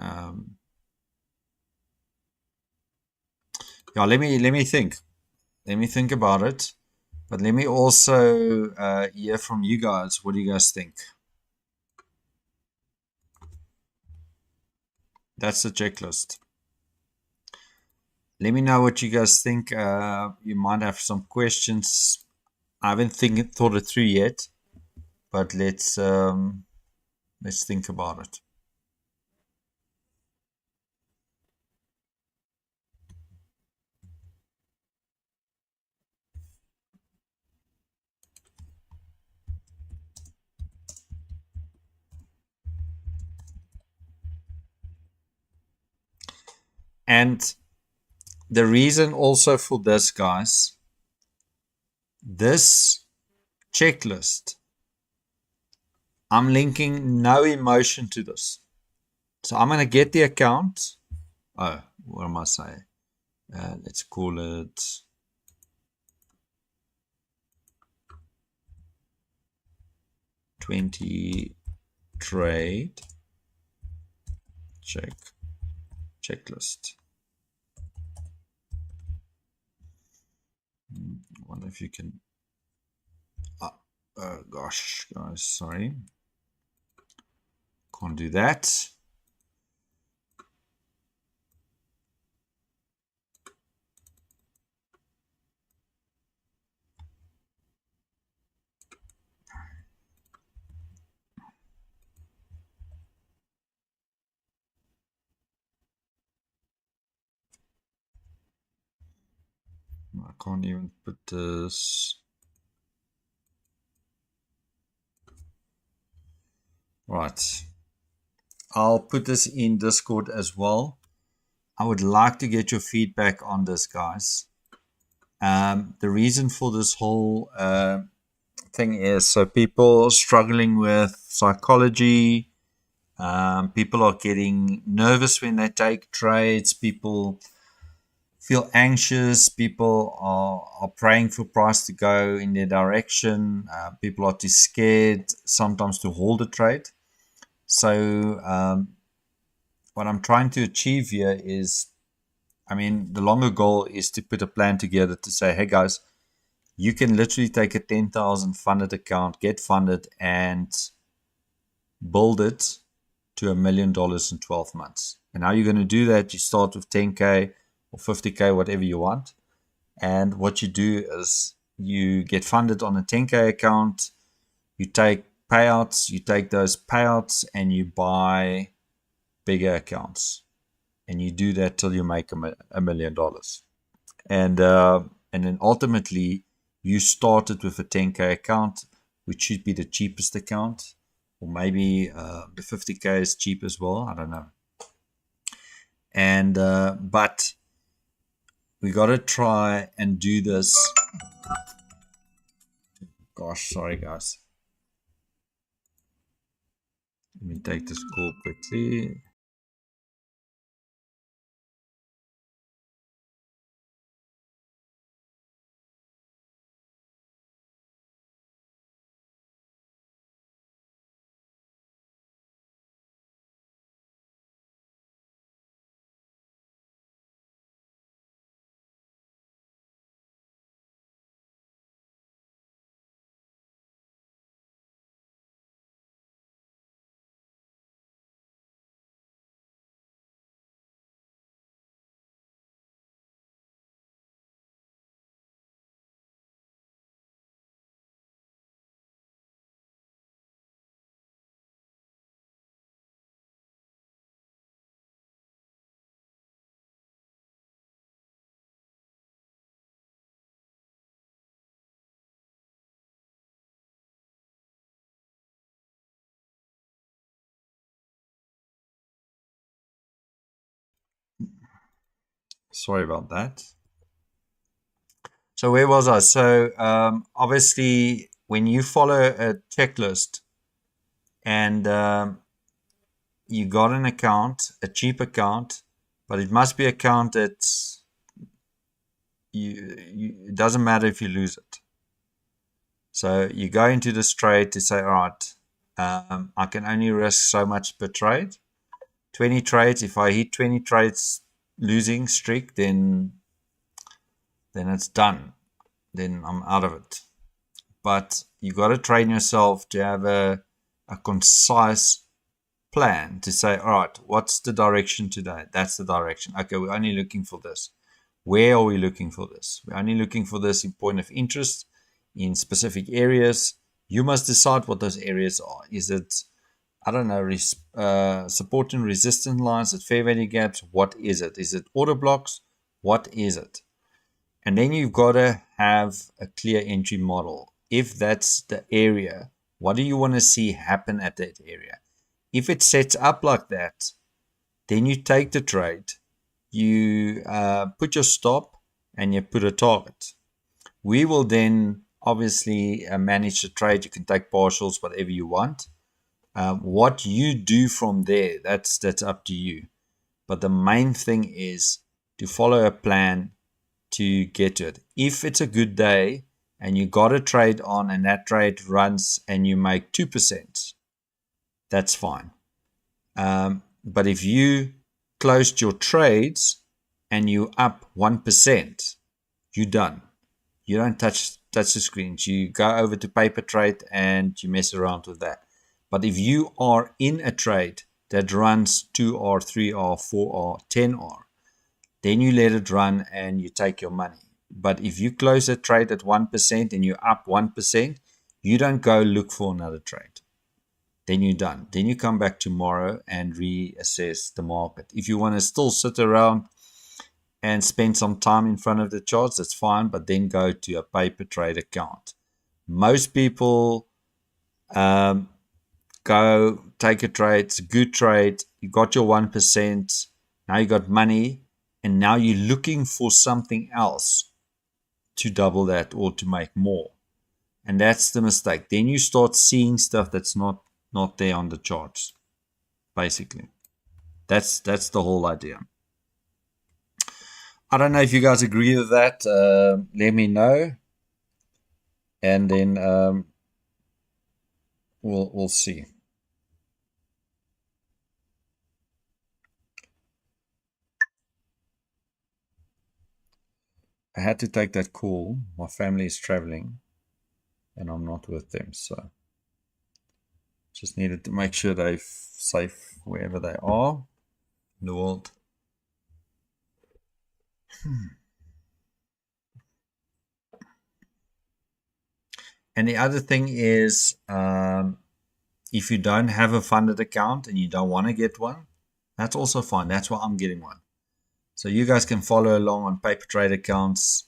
Yeah, let me think. Let me think about it. But let me also hear from you guys. What do you guys think? That's the checklist. Let me know what you guys think. You might have some questions. I haven't thought it through yet, but let's think about it. And the reason also for this, guys, this checklist, I'm linking no emotion to this. So I'm going to get the account. Oh, what am I saying? Let's call it 20 trade checklist. I wonder if you can. Gosh, guys, sorry. Can't do that. I can't even put this. Right. I'll put this in Discord as well. I would like to get your feedback on this, guys. The reason for this whole thing is so people struggling with psychology. People are getting nervous when they take trades. People feel anxious. People are praying for price to go in their direction. People are too scared sometimes to hold a trade. So what I'm trying to achieve here is, I mean, the longer goal is to put a plan together to say, hey guys, you can literally take a 10,000 funded account, get funded, and build it to $1 million in 12 months. And how you're going to do that, you start with 10K or 50K, whatever you want. And what you do is you get funded on a 10K account, you take payouts, you take those payouts and you buy bigger accounts. And you do that till you make $1 million. And then ultimately, you started with a 10K account, which should be the cheapest account. Or maybe the 50K is cheap as well. I don't know. And but we got to try and do this. Gosh, sorry guys. Let me take this call quickly. Sorry about that. So where was I? So obviously, when you follow a checklist and you got an account, a cheap account, but it must be an account that it doesn't matter if you lose it. So you go into this trade to say, all right, I can only risk so much per trade. 20 trades. If I hit 20 trades losing streak, then it's done. then I'm out of it. But you got to train yourself to have a concise plan to say, all right, what's the direction today? That's the direction. Okay, we're only looking for this. Where are we looking for this? We're only looking for this in point of interest in specific areas. You must decide what those areas are. Is it, I don't know, support and resistance lines at fair value gaps? What is it? Is it order blocks? What is it? And then you've got to have a clear entry model. If that's the area, what do you want to see happen at that area? If it sets up like that, then you take the trade, you put your stop, and you put a target. We will then obviously manage the trade. You can take partials, whatever you want. What you do from there, that's up to you. But the main thing is to follow a plan to get to it. If it's a good day and you got a trade on and that trade runs and you make 2%, that's fine. But if you closed your trades and you up 1%, you're done. You don't touch the screens. You go over to paper trade and you mess around with that. But if you are in a trade that runs 2R, 3R, 4R, 10R, then you let it run and you take your money. But if you close a trade at 1% and you're up 1%, you don't go look for another trade. Then you're done. Then you come back tomorrow and reassess the market. If you want to still sit around and spend some time in front of the charts, that's fine, but then go to a paper trade account. Most people go take a trade, it's a good trade, you got your 1%, now you got money, and now you're looking for something else to double that or to make more. And that's the mistake. Then you start seeing stuff that's not there on the charts, basically. That's the whole idea. I don't know if you guys agree with that. Let me know. And then we'll see. I had to take that call. My family is traveling and I'm not with them, so just needed to make sure they're safe wherever they are in the world. And the other thing is, if you don't have a funded account and you don't want to get one, that's also fine. That's why I'm getting one. So you guys can follow along on paper trade accounts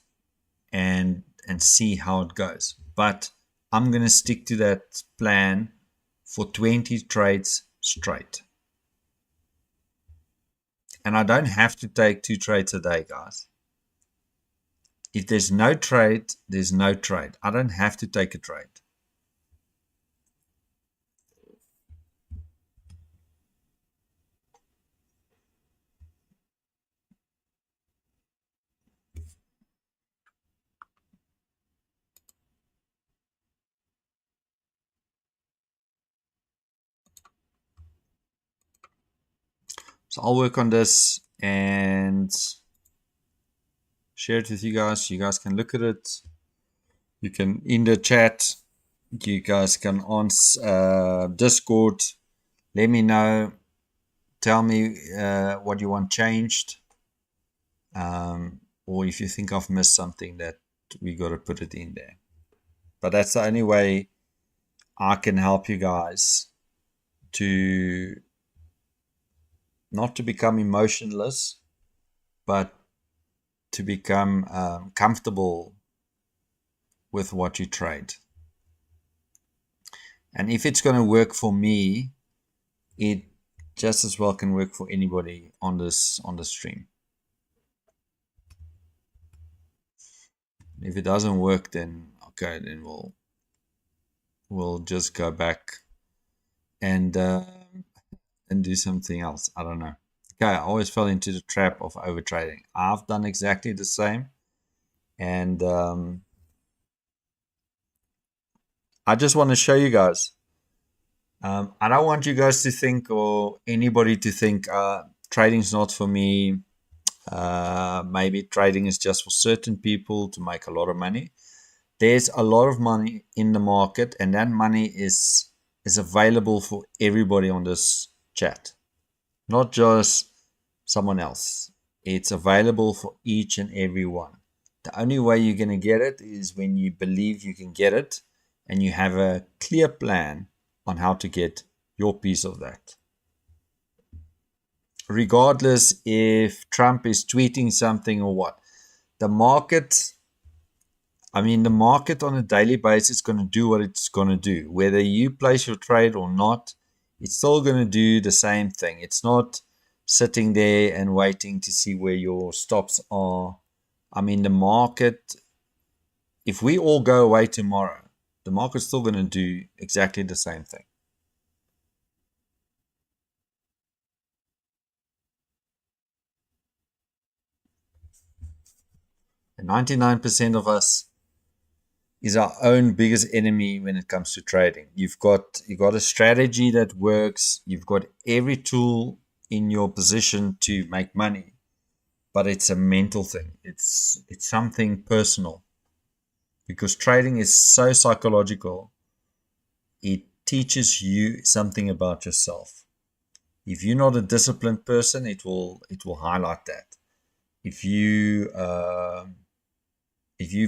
and see how it goes. But I'm going to stick to that plan for 20 trades straight. And I don't have to take 2 trades a day, guys. If there's no trade, there's no trade. I don't have to take a trade. So I'll work on this and share it with you guys. You guys can look at it. You can in the chat. You guys can on Discord. Let me know. Tell me what you want changed, or if you think I've missed something that we got to put it in there. But that's the only way I can help you guys to not to become emotionless, but to become comfortable with what you trade. And if it's going to work for me, it just as well can work for anybody on the stream. If it doesn't work, then okay, then we'll just go back and do something else. I don't know. Okay, I always fell into the trap of overtrading. I've done exactly the same, and I just want to show you guys. I don't want you guys to think, or anybody to think, trading's not for me. Maybe trading is just for certain people to make a lot of money. there's a lot of money in the market, and that money is available for everybody on this chat, not just someone else. It's available for each and every one. The only way you're going to get it is when you believe you can get it and you have a clear plan on how to get your piece of that. Regardless if Trump is tweeting something or what, the market on a daily basis is going to do what it's going to do. Whether you place your trade or not, it's still going to do the same thing. It's not sitting there and waiting to see where your stops are. The market, if we all go away tomorrow, the market's still going to do exactly the same thing. And 99% of us is our own biggest enemy when it comes to trading. You've got a strategy that works. You've got every tool in your position to make money, but it's a mental thing. It's something personal, because trading is so psychological. It teaches you something about yourself. If you're not a disciplined person, it will highlight that. If you're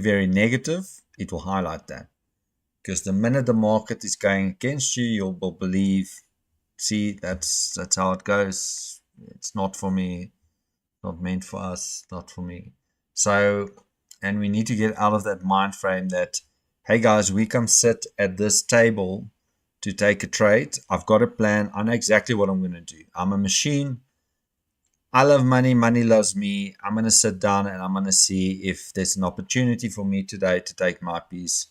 very negative, it will highlight that. Because the minute the market is going against you, you'll believe, see, that's how it goes. It's not for me, not meant for us, not for me. So, and we need to get out of that mind frame that, hey guys, we come sit at this table to take a trade. I've got a plan. I know exactly what I'm going to do. I'm a machine. I love money. Money loves me. I'm going to sit down and I'm going to see if there's an opportunity for me today to take my piece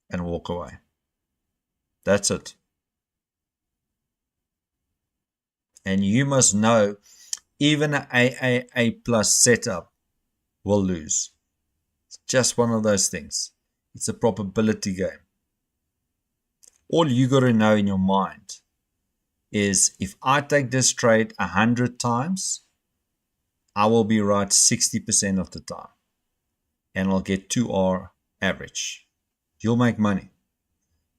and walk away. That's it. And you must know, even an AAA plus setup will lose. It's just one of those things. It's a probability game. All you got to know in your mind is, if I take this trade 100 times, I will be right 60% of the time. And I'll get 2R average. You'll make money.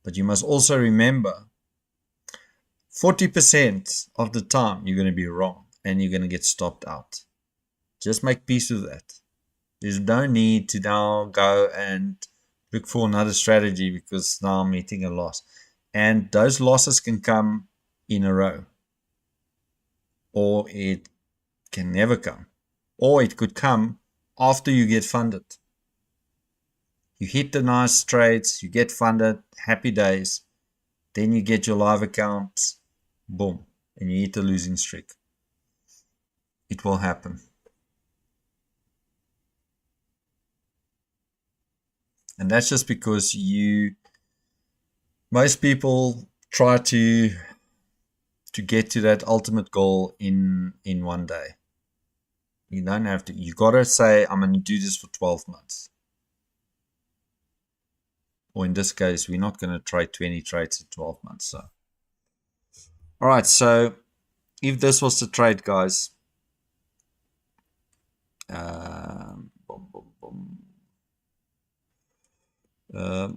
But you must also remember, 40% of the time you're going to be wrong and you're going to get stopped out. Just make peace with that. There's no need to now go and look for another strategy because now I'm meeting a loss. And those losses can come in a row. Or it can never come. Or it could come after you get funded. You hit the nice trades, you get funded, happy days. Then you get your live account, boom, and you hit a losing streak. It will happen. And that's just because most people try to get to that ultimate goal in one day. You don't have to. You got to say, I'm going to do this for 12 months. Or in this case, we're not going to trade 20 trades in 12 months. So, all right. So if this was the trade, guys,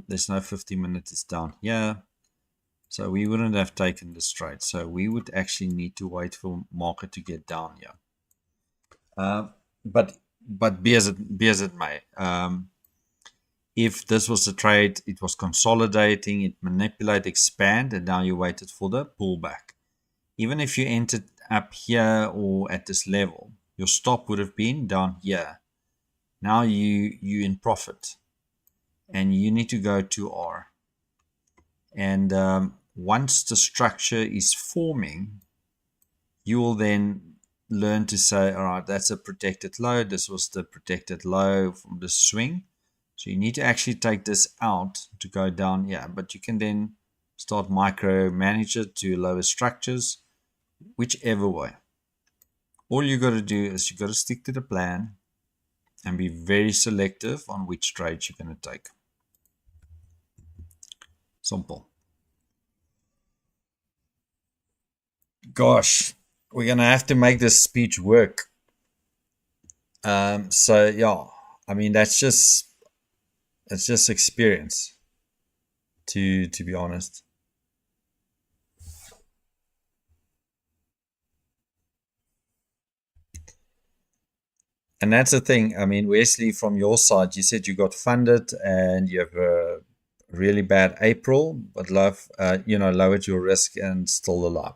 there's no 50 minutes, it's down here. So we wouldn't have taken this trade. So we would actually need to wait for market to get down here. But be as it may, if this was a trade, it was consolidating, it manipulated, expand, and now you waited for the pullback. Even if you entered up here or at this level, your stop would have been down here. Now you in profit, and you need to go to R. And once the structure is forming, you will then learn to say, all right, that's a protected low. This was the protected low from the swing. So you need to actually take this out to go down here. But you can then start micromanage it to lower structures, whichever way. All you got to do is you got to stick to the plan and be very selective on which trades you're going to take. Simple. Gosh, we're going to have to make this speech work. So yeah, I mean, that's just it's just experience, to be honest. And that's the thing. I mean, Wesley, from your side, you said you got funded and you have a really bad April, but lowered your risk and still alive.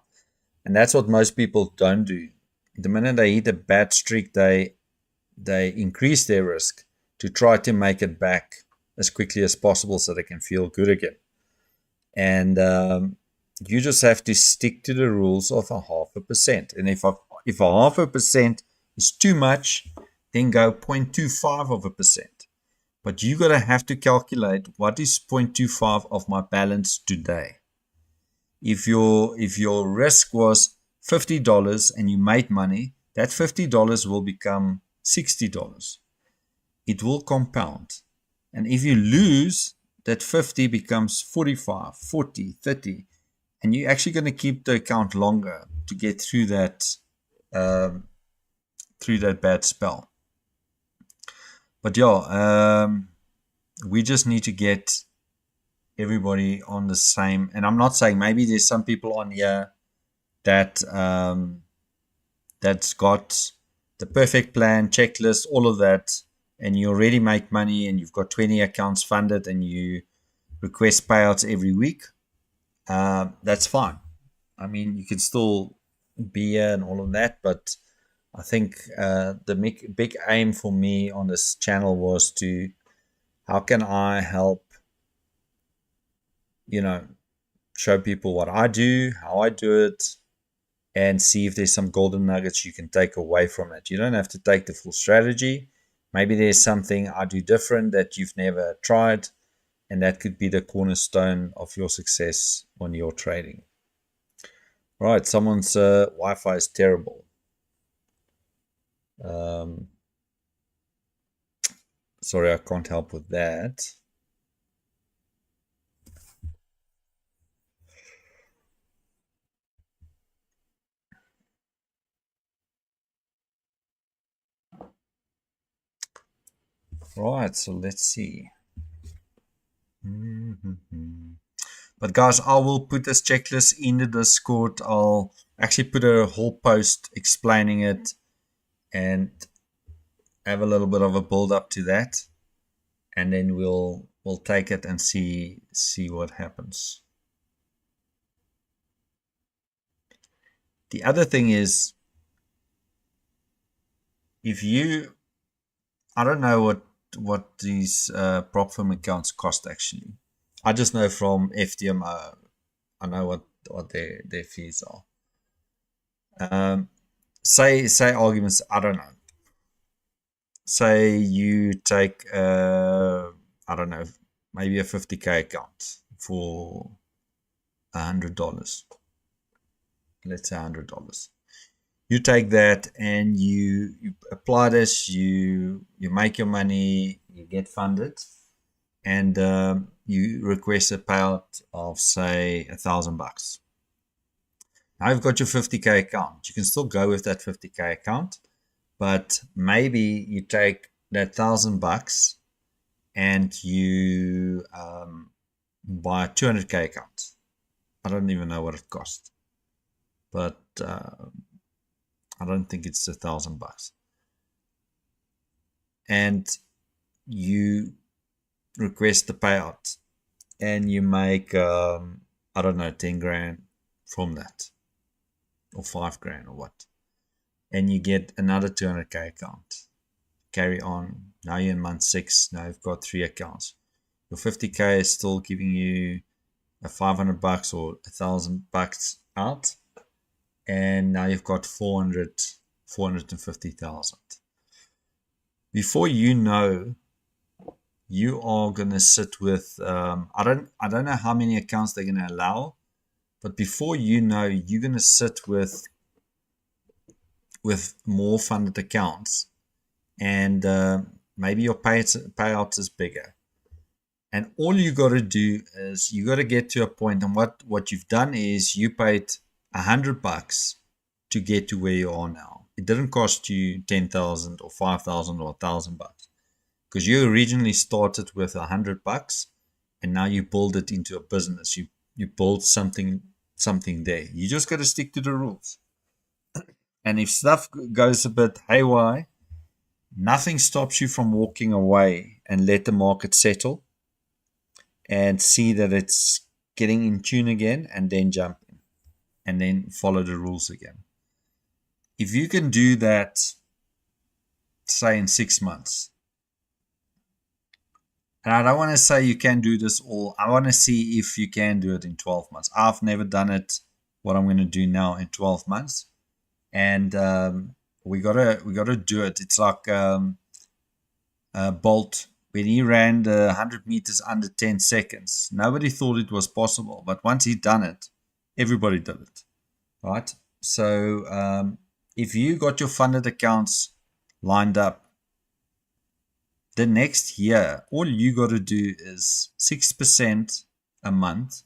And that's what most people don't do. The minute they hit a bad streak, they increase their risk to try to make it back as quickly as possible so they can feel good again. And you just have to stick to the rules of a 0.5%. And if a 0.5% is too much, then go 0.25%. But you gotta have to calculate what is 0.25 of my balance today. If your risk was $50 and you made money, that $50 will become $60. It will compound. And if you lose, that 50 becomes 45, 40, 30. And you're actually going to keep the account longer to get through that bad spell. But yeah, we just need to get everybody on the same. And I'm not saying, maybe there's some people on here that that's got the perfect plan, checklist, all of that, and you already make money and you've got 20 accounts funded and you request payouts every week. That's fine. I mean, you can still be here and all of that, but I think the big aim for me on this channel was to, how can I help, show people what I do, how I do it, and see if there's some golden nuggets you can take away from it. You don't have to take the full strategy. Maybe there's something I do different that you've never tried, and that could be the cornerstone of your success on your trading. Right, someone's Wi-Fi is terrible. Sorry, I can't help with that. Right, so let's see. But guys, I will put this checklist in the Discord. I'll actually put a whole post explaining it and have a little bit of a build up to that, and then we'll take it and see what happens. The other thing is, I don't know what these prop firm accounts cost actually. I just know from FDMO, I know what their fees are. Say arguments, I don't know. Say you take I don't know, maybe a 50K account for $100. Let's say $100. You take that and you apply this, you make your money, you get funded, and you request a payout of say $1,000. Now you've got your 50K account. You can still go with that 50K account, but maybe you take that $1,000 and you buy a 200K account. I don't even know what it costs, but I don't think it's $1,000. And you request the payout and you make I don't know, 10 grand from that, or 5 grand or what, and you get another 200K account. Carry on. Now you're in month 6. Now you've got 3 accounts. Your 50K is still giving you a $500 or $1,000 out, and now you've got 450,000. Before you know, you are gonna sit with I don't know how many accounts they're gonna allow, but before you know, you're gonna sit with more funded accounts, and maybe your payout is bigger. And all you got to do is you got to get to a point, and what you've done is you paid $100 to get to where you are now. It didn't cost you 10,000 or 5,000 or $1,000, because you originally started with $100 and now you build it into a business. You build something there. You just got to stick to the rules. And if stuff goes a bit haywire, nothing stops you from walking away and let the market settle and see that it's getting in tune again, and then jump in and then follow the rules again. If you can do that, say in 6 months, and I don't want to say you can do this all, I want to see if you can do it in 12 months. I've never done it, what I'm going to do now, in 12 months. And we gotta do it. It's like Bolt, when he ran the 100 meters under 10 seconds. Nobody thought it was possible, but once he done it, everybody did it, right? So if you got your funded accounts lined up, the next year, all you got to do is 6% a month.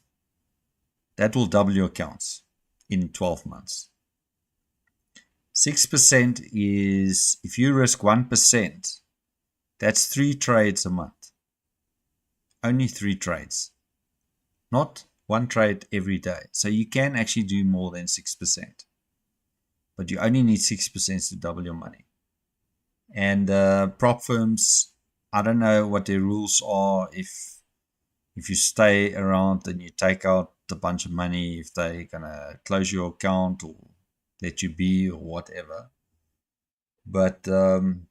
That will double your accounts in 12 months. 6% is, if you risk 1%, that's 3 trades a month. Only 3 trades. Not 1 trade every day. So you can actually do more than 6%. But you only need 6% to double your money. And prop firms, I don't know what their rules are. If you stay around and you take out a bunch of money, if they're going to close your account or let you be or whatever. But and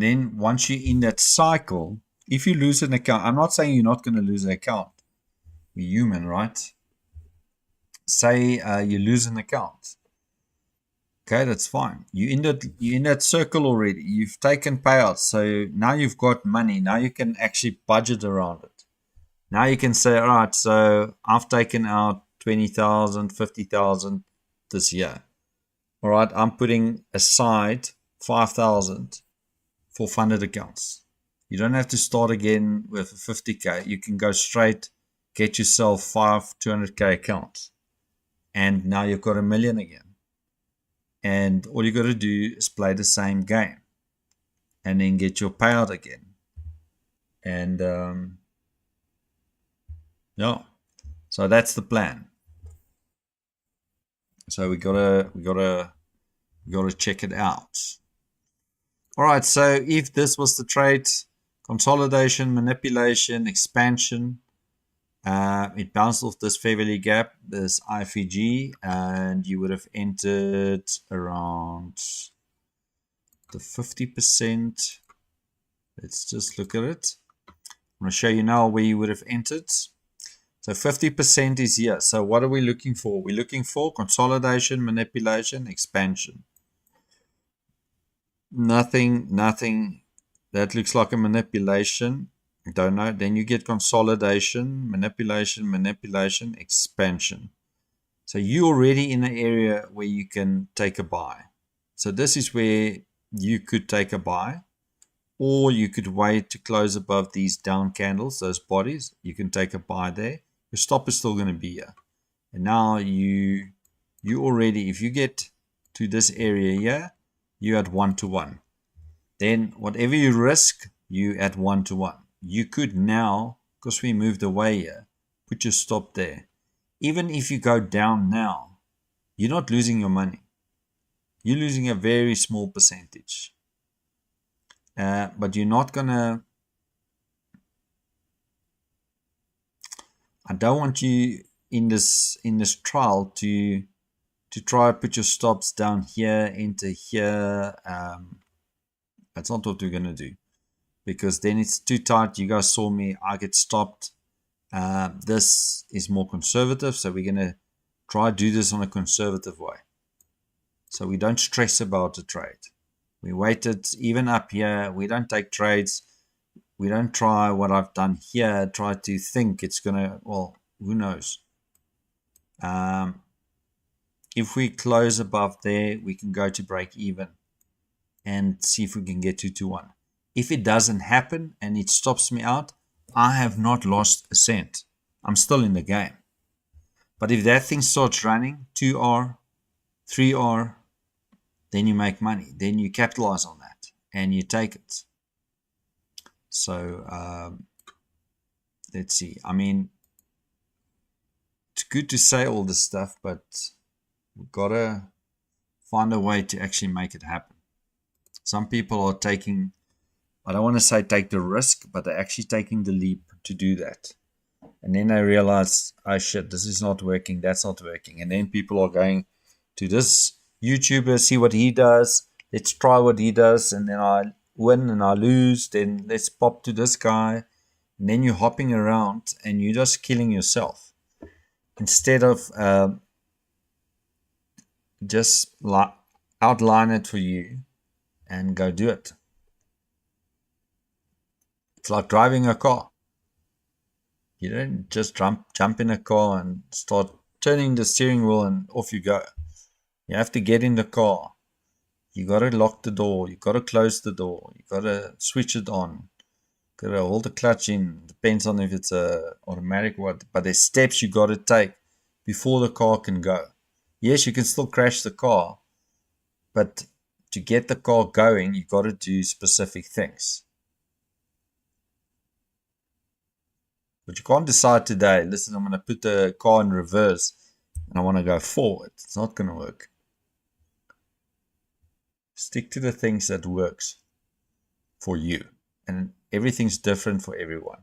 then once you're in that cycle, if you lose an account, I'm not saying you're not going to lose an account. We're human, right? Say you lose an account. Okay, that's fine. You're in that circle already. You've taken payouts, so now you've got money. Now you can actually budget around it. Now you can say, all right, so I've taken out 20,000, 50,000 this year. All right, I'm putting aside 5,000 for funded accounts. You don't have to start again with 50K. You can go straight, get yourself 200K accounts. And now you've got $1 million again. And all you got to do is play the same game. And then get your payout again. And yeah. So that's the plan. So we gotta check it out. All right. So if this was the trade, consolidation, manipulation, expansion, it bounced off this fair value gap, this IFVG, and you would have entered around the 50%. Let's just look at it. I'm going to show you now where you would have entered. So 50% is here. So what are we looking for? We're looking for consolidation, manipulation, expansion. Nothing. That looks like a manipulation. Don't know. Then you get consolidation, manipulation, expansion. So you're already in an area where you can take a buy. So this is where you could take a buy. Or you could wait to close above these down candles, those bodies. You can take a buy there. Your stop is still going to be here. And now you already, if you get to this area here, you at 1-to-1. Then whatever you risk, you at 1-to-1. You could now, because we moved away here, put your stop there. Even if you go down now, you're not losing your money. You're losing a very small percentage. But you're not gonna, I don't want you in this trial to try to put your stops down here, enter here. That's not what we're gonna do, because then it's too tight. You guys saw me, I get stopped. This is more conservative, so we're gonna try to do this on a conservative way, so we don't stress about the trade. We waited even up here. We don't take trades. We don't try what I've done here, try to think it's going to, well, who knows. If we close above there, we can go to break even and see if we can get 2-to-1. If it doesn't happen and it stops me out, I have not lost a cent. I'm still in the game. But if that thing starts running, 2R, 3R, then you make money. Then you capitalize on that. and you take it. So let's see. I mean, it's good to say all this stuff, but we've got to find a way to actually make it happen. Some people are taking, I don't want to say take the risk, but they're actually taking the leap to do that. And then they realize, oh shit, this is not working, that's not working. And then people are going to this YouTuber, see what he does, let's try what he does, and then I win and I lose, then let's pop to this guy. And then you're hopping around and you're just killing yourself. Instead of just outline it for you and go do it. It's like driving a car. You don't just jump in a car and start turning the steering wheel and off you go. You have to get in the car. You got to lock the door. You got to close the door. You got to switch it on. Got to hold the clutch in. Depends on if it's a automatic or what. But there's steps you got to take before the car can go. Yes, you can still crash the car, but to get the car going, you got to do specific things. But you can't decide today, listen, I'm going to put the car in reverse and I want to go forward. It's not going to work. Stick to the things that works for you. And everything's different for everyone.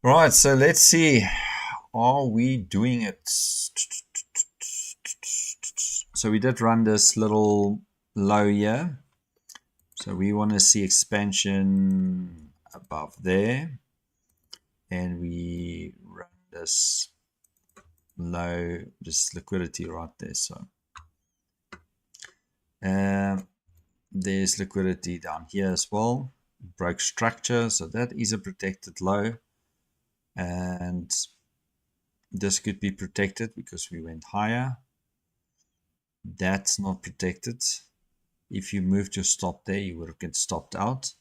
Right, so let's see. Are we doing it? So we did run this little low here. So we want to see expansion above there. And we run this low, this liquidity right there. So there's liquidity down here as well. Broke structure, so that is a protected low. And this could be protected because we went higher. That's not protected. If you moved your stop there, you would have get stopped out.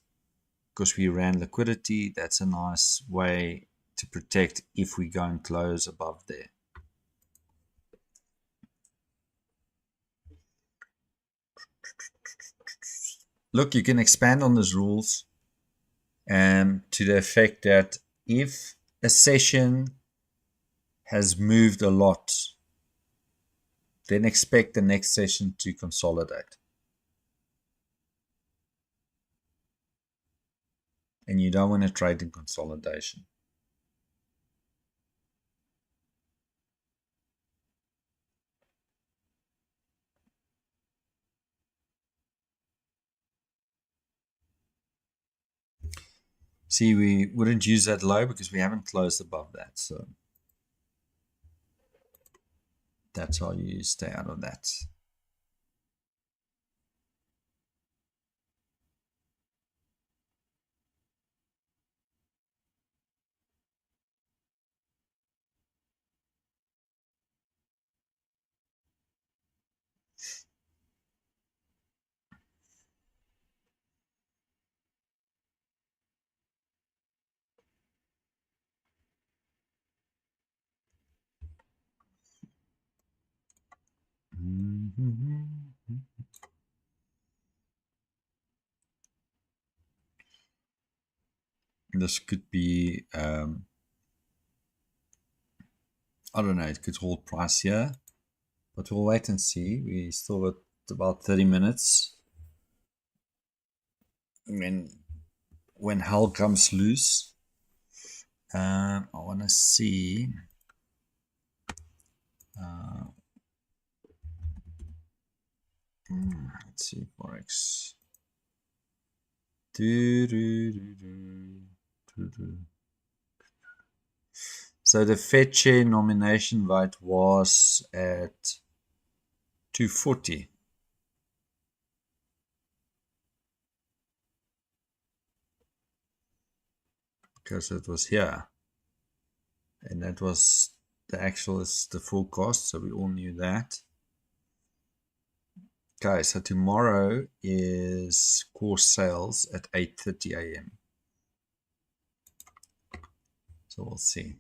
Because we ran liquidity, that's a nice way to protect if we go and close above there. Look, you can expand on those rules to the effect that if a session has moved a lot, then expect the next session to consolidate. And you don't want to trade in consolidation. See, we wouldn't use that low because we haven't closed above that. So that's how you stay out of that. This could be, I don't know, it could hold price here, but we'll wait and see. We still got about 30 minutes. When hell comes loose, I want to see. Let's see, Forex. So the Fed chair nomination vote was at 240. Because it was here. And that was the actual, is the forecast, so we all knew that. Okay, so tomorrow is core sales at 8:30 a.m. So we'll see.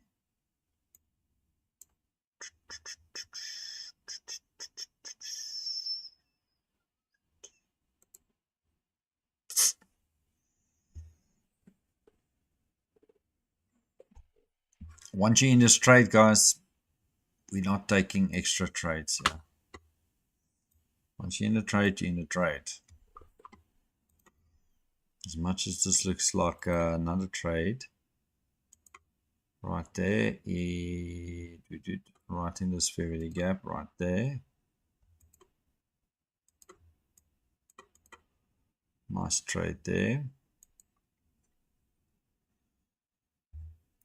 Once you're in this trade, guys, we're not taking extra trades here. Once you're in the trade, you're in the trade. As much as this looks like another trade, right there, right in this fair value gap, right there. Nice trade there.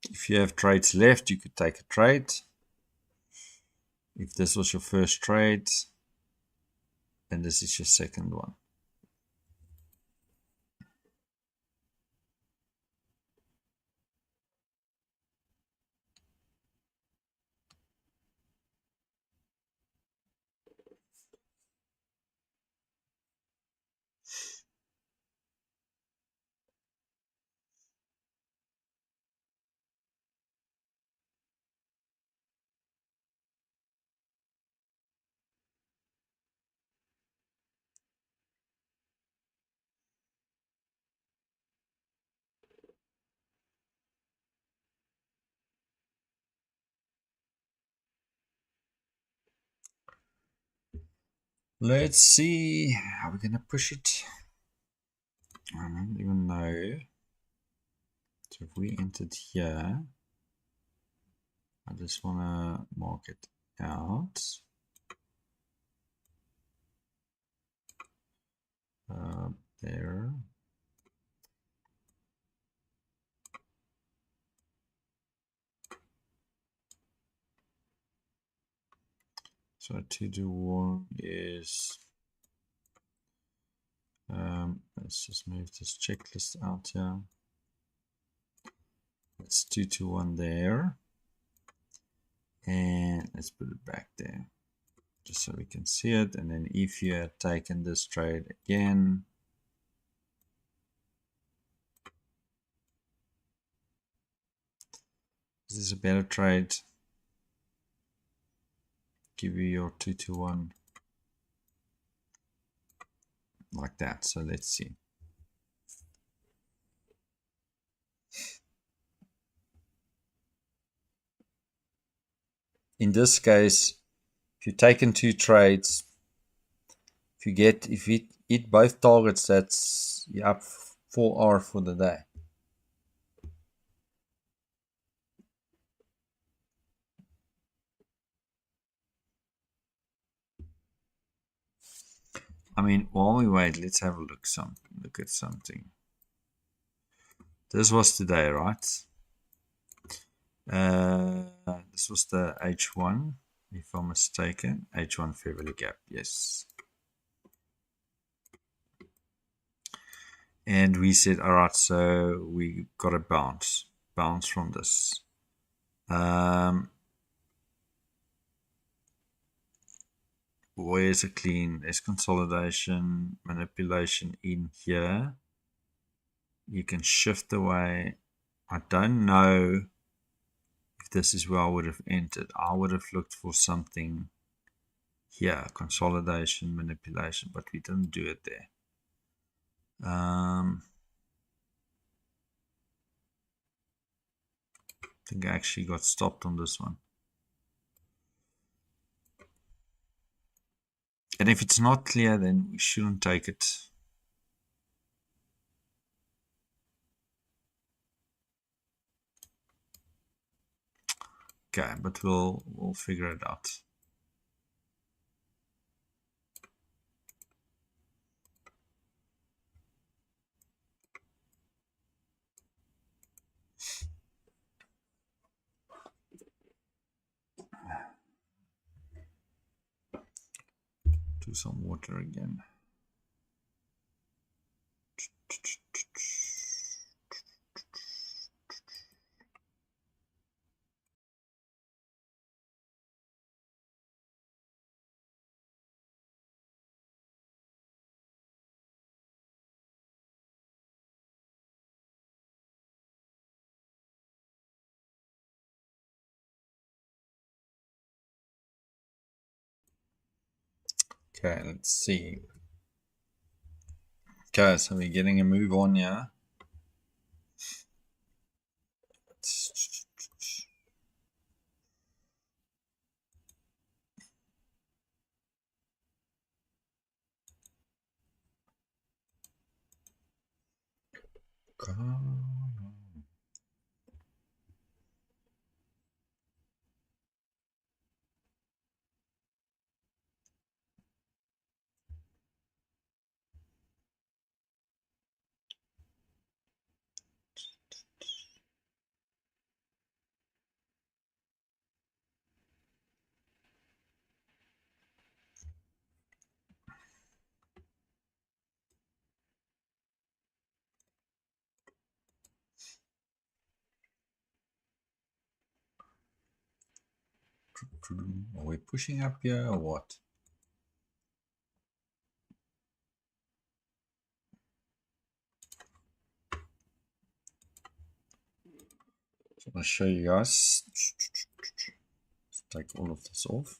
If you have trades left, you could take a trade. If this was your first trade, and this is your second one. Let's see how we're going to push it. I don't even know. So if we entered here, I just want to mark it out. There. So 2-1 is, let's just move this checklist out here. Let's 2-1 there. And let's put it back there, just so we can see it. And then if you had taken this trade again, this is a better trade. Give you your 2-1 like that. So let's see. In this case, if you've taken 2 trades, if you hit both targets, that's you're up 4R for the day. I mean, while we wait, let's have a look at something. This was today, right? This was the H1, if I'm mistaken. H1 fair value gap, yes. And we said, all right, so we got a bounce from this. Where's a clean? There's consolidation, manipulation in here. You can shift away. I don't know if this is where I would have entered. I would have looked for something here, consolidation, manipulation, but we didn't do it there. I think I actually got stopped on this one. And if it's not clear, then we shouldn't take it. Okay, but we'll figure it out. Do some water again. Okay, let's see. Okay, so we're getting a move on here. Are we pushing up here or what? So I'm going to show you guys. Let's take all of this off.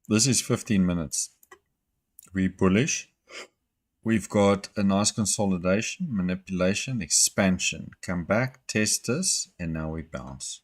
This is 15 minutes. We're bullish. We've got a nice consolidation, manipulation, expansion. Come back, test this, and now we bounce.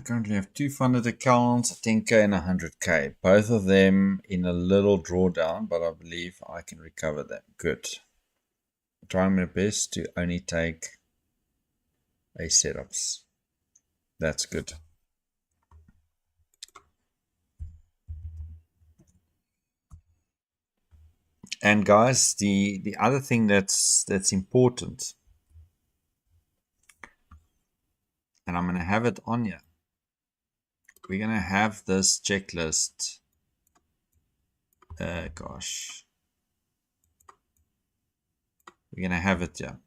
Currently have two funded accounts, a 10K and a 100K. Both of them in a little drawdown, but I believe I can recover them. Good. I'm trying my best to only take a setups. That's good. And guys, the other thing that's important, and I'm going to have it on you. We're going to have this checklist. Gosh. We're going to have it here.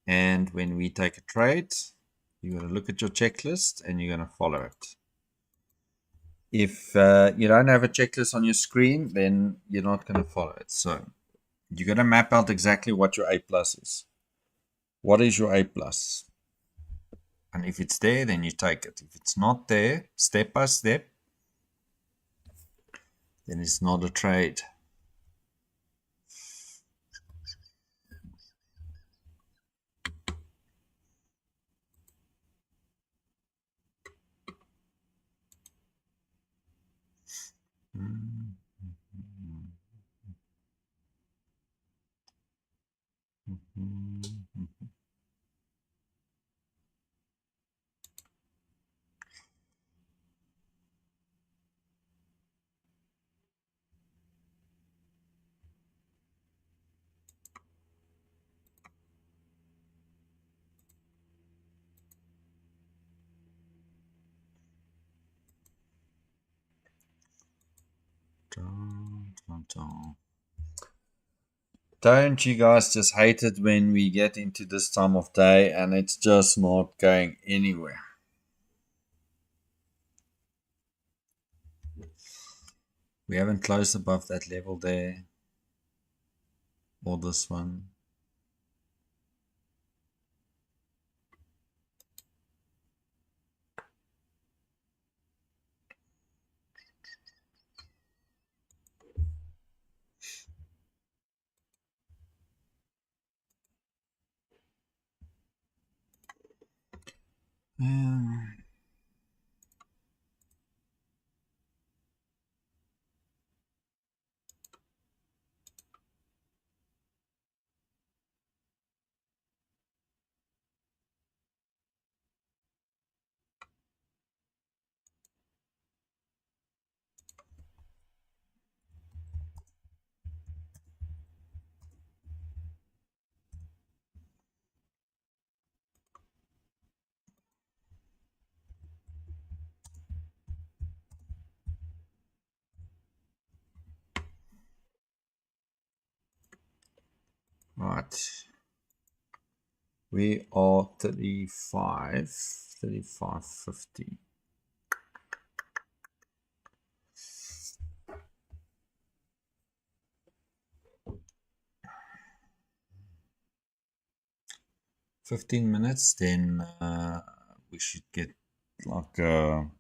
And when we take a trade, you're going to look at your checklist and you're going to follow it. If you don't have a checklist on your screen, then you're not going to follow it. So you're going to map out exactly what your A plus is. What is your A plus? And if it's there, then you take it. If it's not there, step by step, then it's not a trade. Don't you guys just hate it when we get into this time of day and it's just not going anywhere? We haven't closed above that level there. Or this one. Right. We are 35.50. "15 minutes, then we should get like a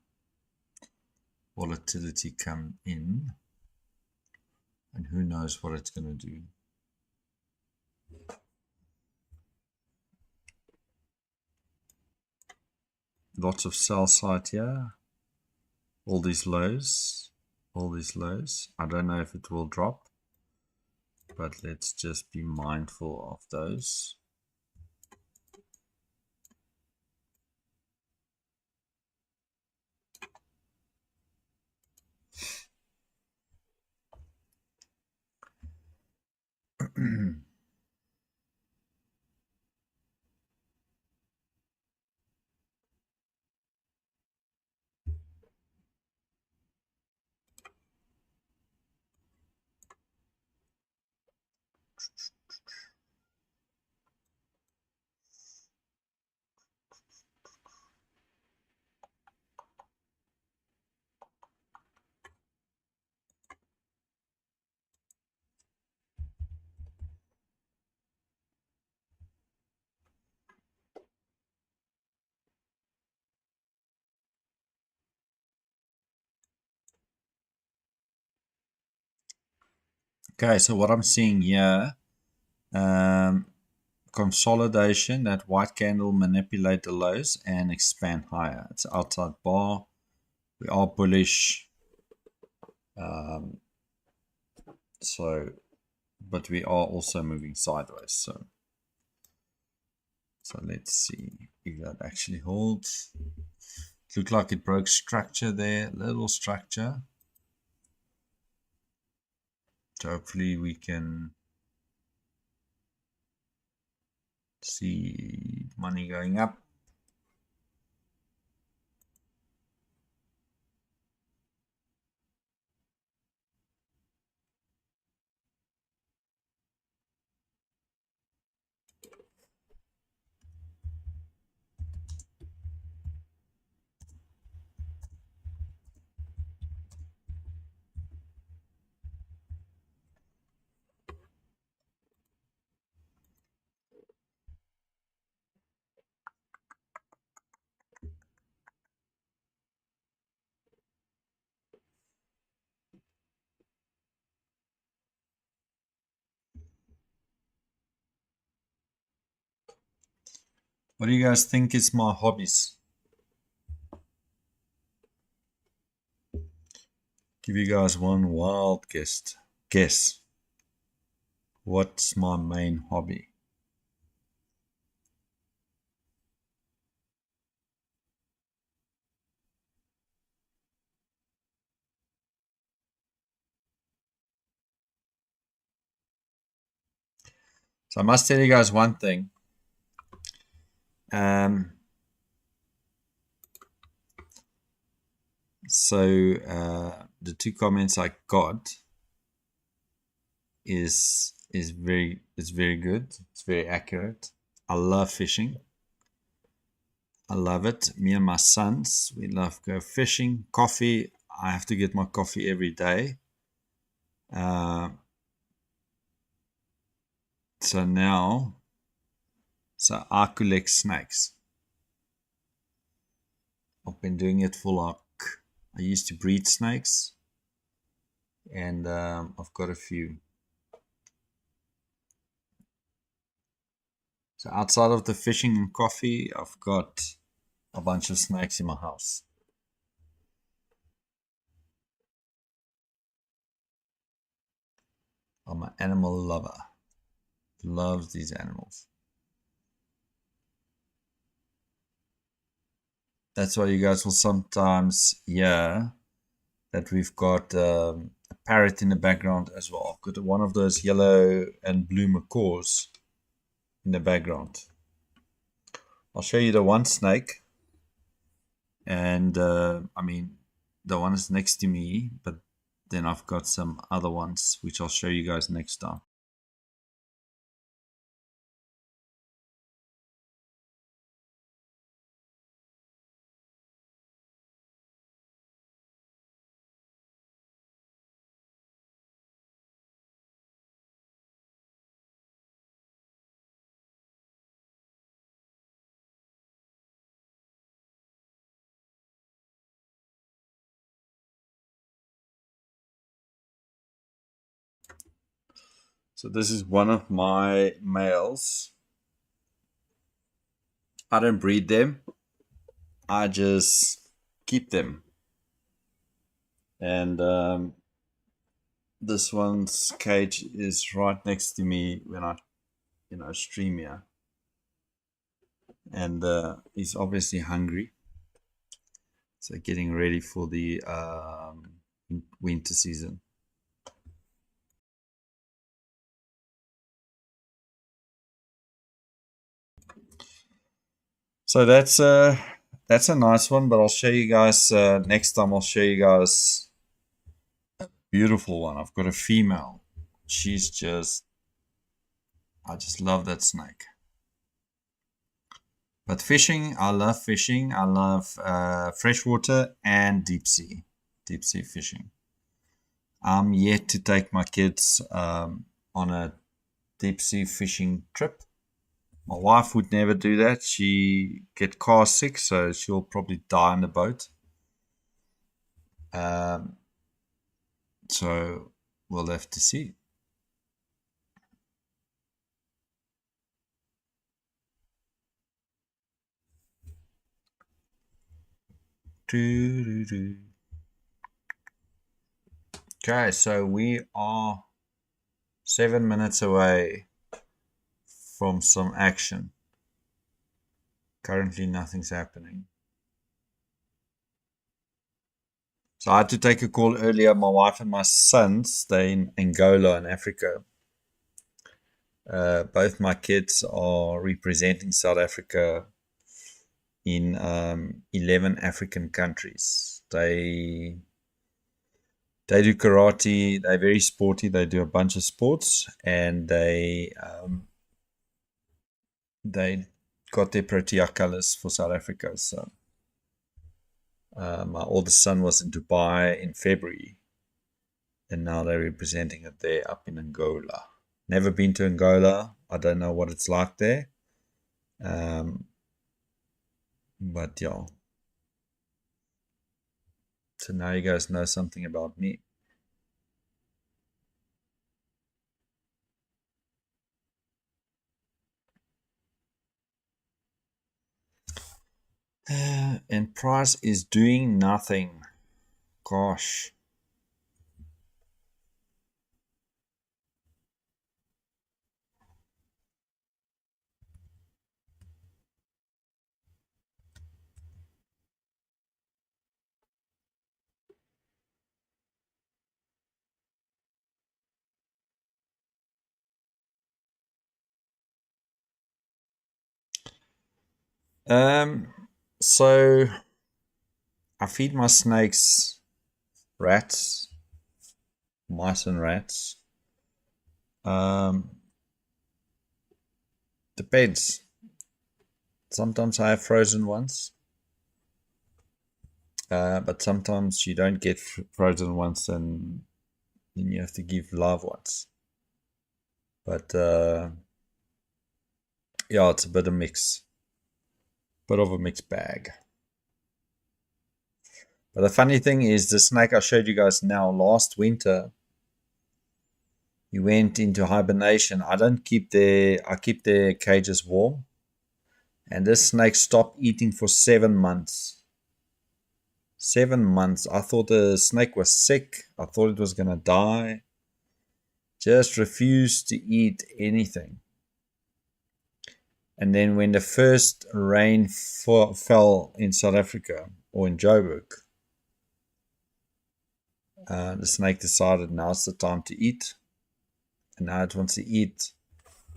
volatility come in, and who knows what it's going to do." Lots of sell side here. All these lows. I don't know if it will drop, but let's just be mindful of those. Okay, so what I'm seeing here, consolidation, that white candle manipulate the lows and expand higher. It's outside bar. We are bullish. But we are also moving sideways. So let's see if that actually holds. It looked like it broke structure there, little structure. So hopefully we can see money going up. What do you guys think is my hobbies? Give you guys one wild guess. What's my main hobby? So I must tell you guys one thing. The two comments I got is very good. It's very accurate. I love fishing. I love it. Me and my sons, we love go fishing. Coffee, I have to get my coffee every day. So I collect snakes. I've been doing it for I used to breed snakes, and I've got a few. So outside of the fishing and coffee, I've got a bunch of snakes in my house. I'm an animal lover. Loves these animals. That's why you guys will sometimes hear that we've got a parrot in the background as well. I've got one of those yellow and blue macaws in the background. I'll show you the one snake. And I mean, the one is next to me, but then I've got some other ones, which I'll show you guys next time. So this is one of my males. I don't breed them. I just keep them. And this one's cage is right next to me when I, stream here. And he's obviously hungry. So getting ready for the winter season. So that's a nice one, but I'll show you guys next time. I'll show you guys a beautiful one. I've got a female. She's I just love that snake. But fishing, I love fishing. I love freshwater and deep sea fishing. I'm yet to take my kids on a deep sea fishing trip. My wife would never do that. She get car sick, so she'll probably die on the boat. So we'll have to see. Okay, so we are 7 minutes away from some action. Currently, nothing's happening. So I had to take a call earlier. My wife and my sons stay in Angola in Africa. Both my kids are representing South Africa in 11 African countries. They do karate. They're very sporty. They do a bunch of sports, and they got their Protea colors for South Africa. So my oldest son was in Dubai in February, and now they're representing it there up in Angola. Never been to Angola. I don't know what it's like there. But yeah. So now you guys know something about me. And price is doing nothing. Gosh. So I feed my snakes rats, mice and rats. Depends. Sometimes I have frozen ones, but sometimes you don't get frozen ones, and then you have to give live ones. But yeah, it's a bit of a mixed bag. But the funny thing is, the snake I showed you guys now last winter, he went into hibernation. I keep their cages warm. And this snake stopped eating for 7 months. 7 months. I thought the snake was sick. I thought it was going to die. Just refused to eat anything. And then when the first rain fell in South Africa or in Joburg, the snake decided now's the time to eat. And now it wants to eat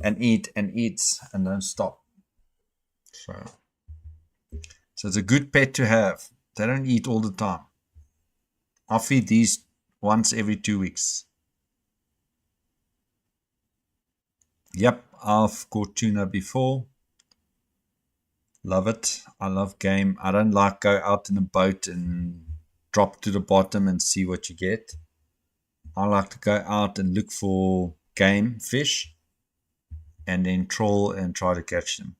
and eat and eats and don't stop. So it's a good pet to have. They don't eat all the time. I feed these once every 2 weeks. Yep, I've caught tuna before. Love it. I love game. I don't like go out in a boat and drop to the bottom and see what you get. I like to go out and look for game fish and then troll and try to catch them.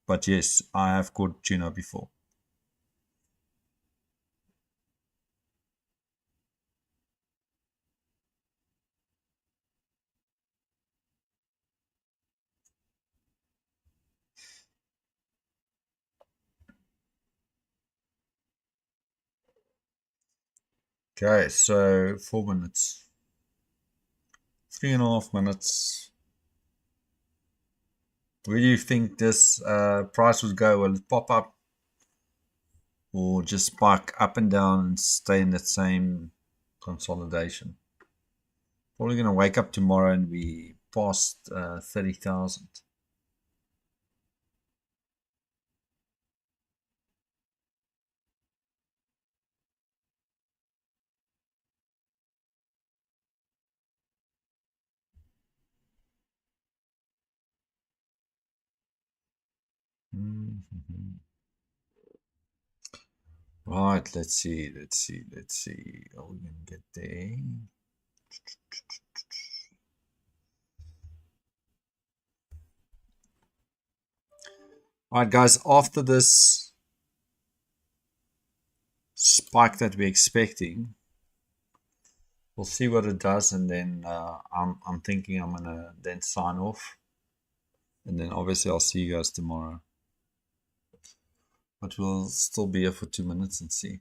But yes, I have caught tuna before. Okay, so 4 minutes. 3.5 minutes. Where do you think this price would go? Will it pop up or just spike up and down and stay in the same consolidation? Probably going to wake up tomorrow and be past 30,000. Mm-hmm. Right, let's see. Are we going to get there? All right, guys, after this spike that we're expecting, we'll see what it does, and then I'm thinking I'm going to then sign off. And then obviously I'll see you guys tomorrow. But we'll still be here for 2 minutes and see.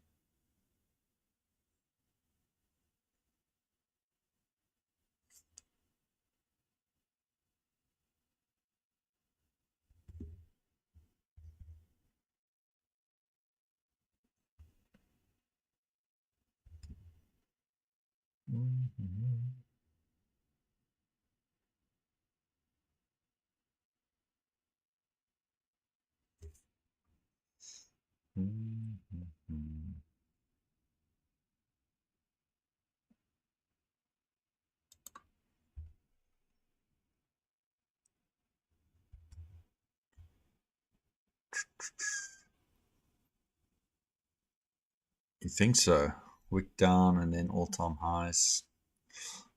You think so? Wick down and then all-time highs.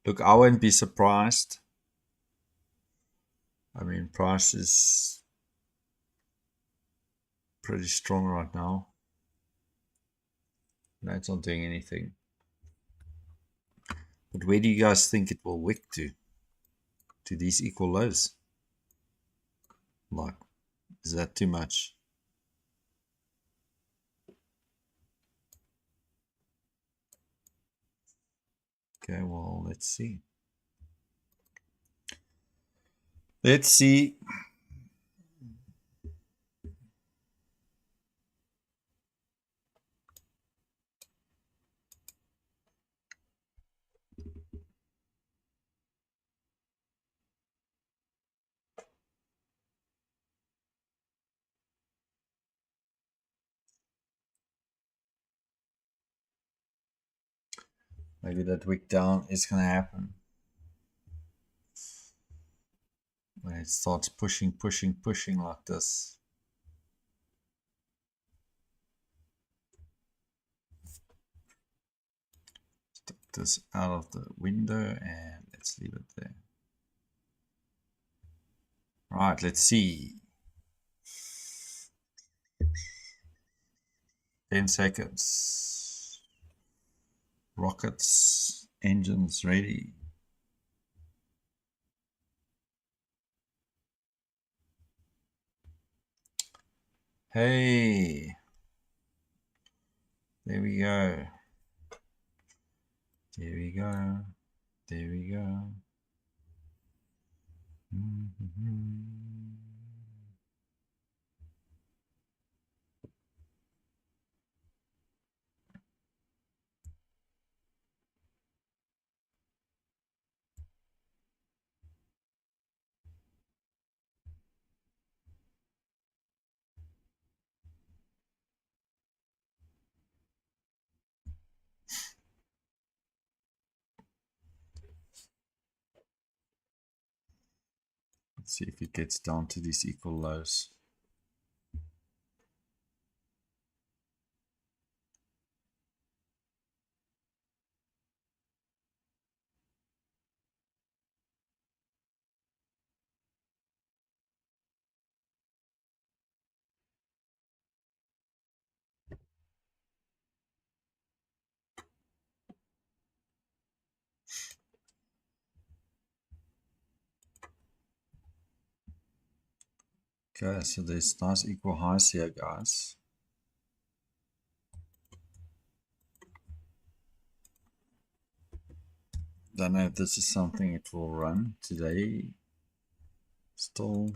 Look, I won't be surprised. I mean, price is pretty strong right now. No, it's not doing anything. But where do you guys think it will wick to? To these equal lows? Like, is that too much? Okay, well, let's see. Let's see. Maybe that wick down is going to happen. When it starts pushing like this. Take this out of the window and let's leave it there. Right, let's see. 10 seconds. Rockets, engines ready. Hey, there we go. There we go. There we go. Let's see if it gets down to these equal lows. Okay, so there's nice equal highs here, guys. Don't know if this is something it will run today. Still.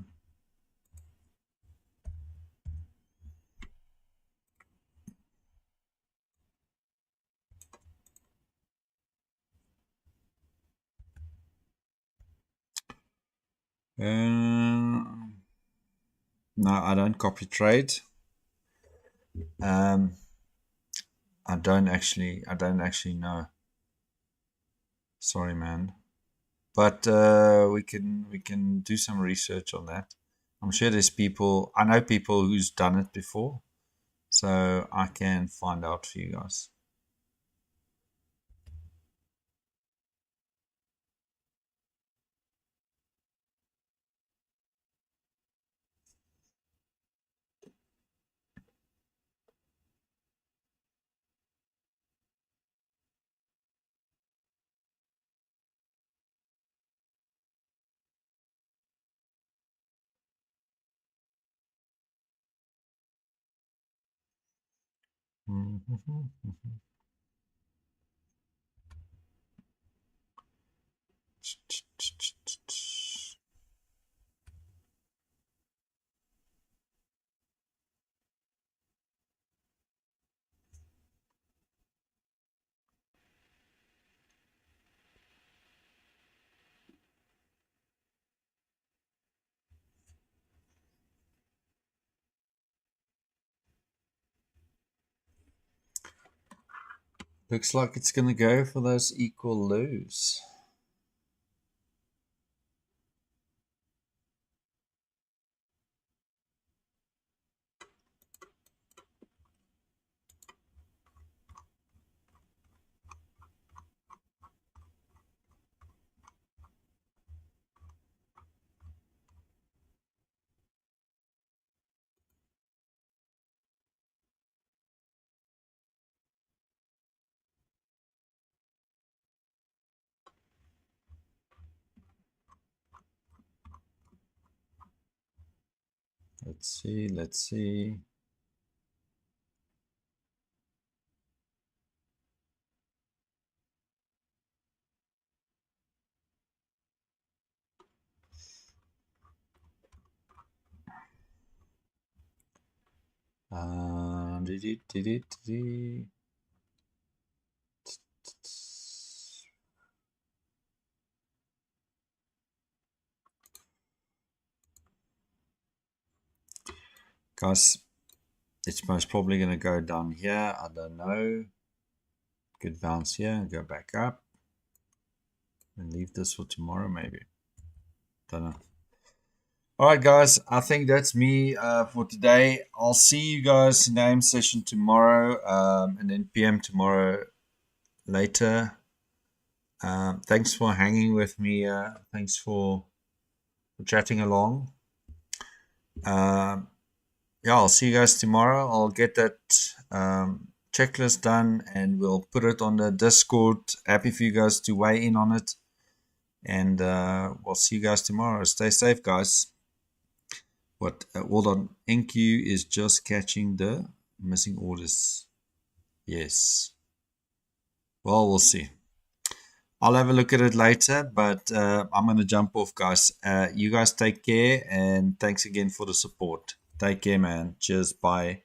No, I don't copy trade. I don't actually know. Sorry, man. But we can do some research on that. I'm sure there's people. I know people who's done it before, so I can find out for you guys. Looks like it's going to go for those equal lows. Let's see, let's see. Guys, it's most probably going to go down here. I don't know. Could bounce here and go back up. And leave this for tomorrow, maybe. Don't know. All right, guys. I think that's me for today. I'll see you guys in the AM session tomorrow, and then PM tomorrow later. Thanks for hanging with me. Thanks for chatting along. Yeah, I'll see you guys tomorrow. I'll get that checklist done and we'll put it on the Discord. Happy for you guys to weigh in on it. And we'll see you guys tomorrow. Stay safe, guys. Hold on. NQ is just catching the missing orders. Yes. Well, we'll see. I'll have a look at it later, but I'm going to jump off, guys. You guys take care, and thanks again for the support. Take care, man. Cheers. Bye.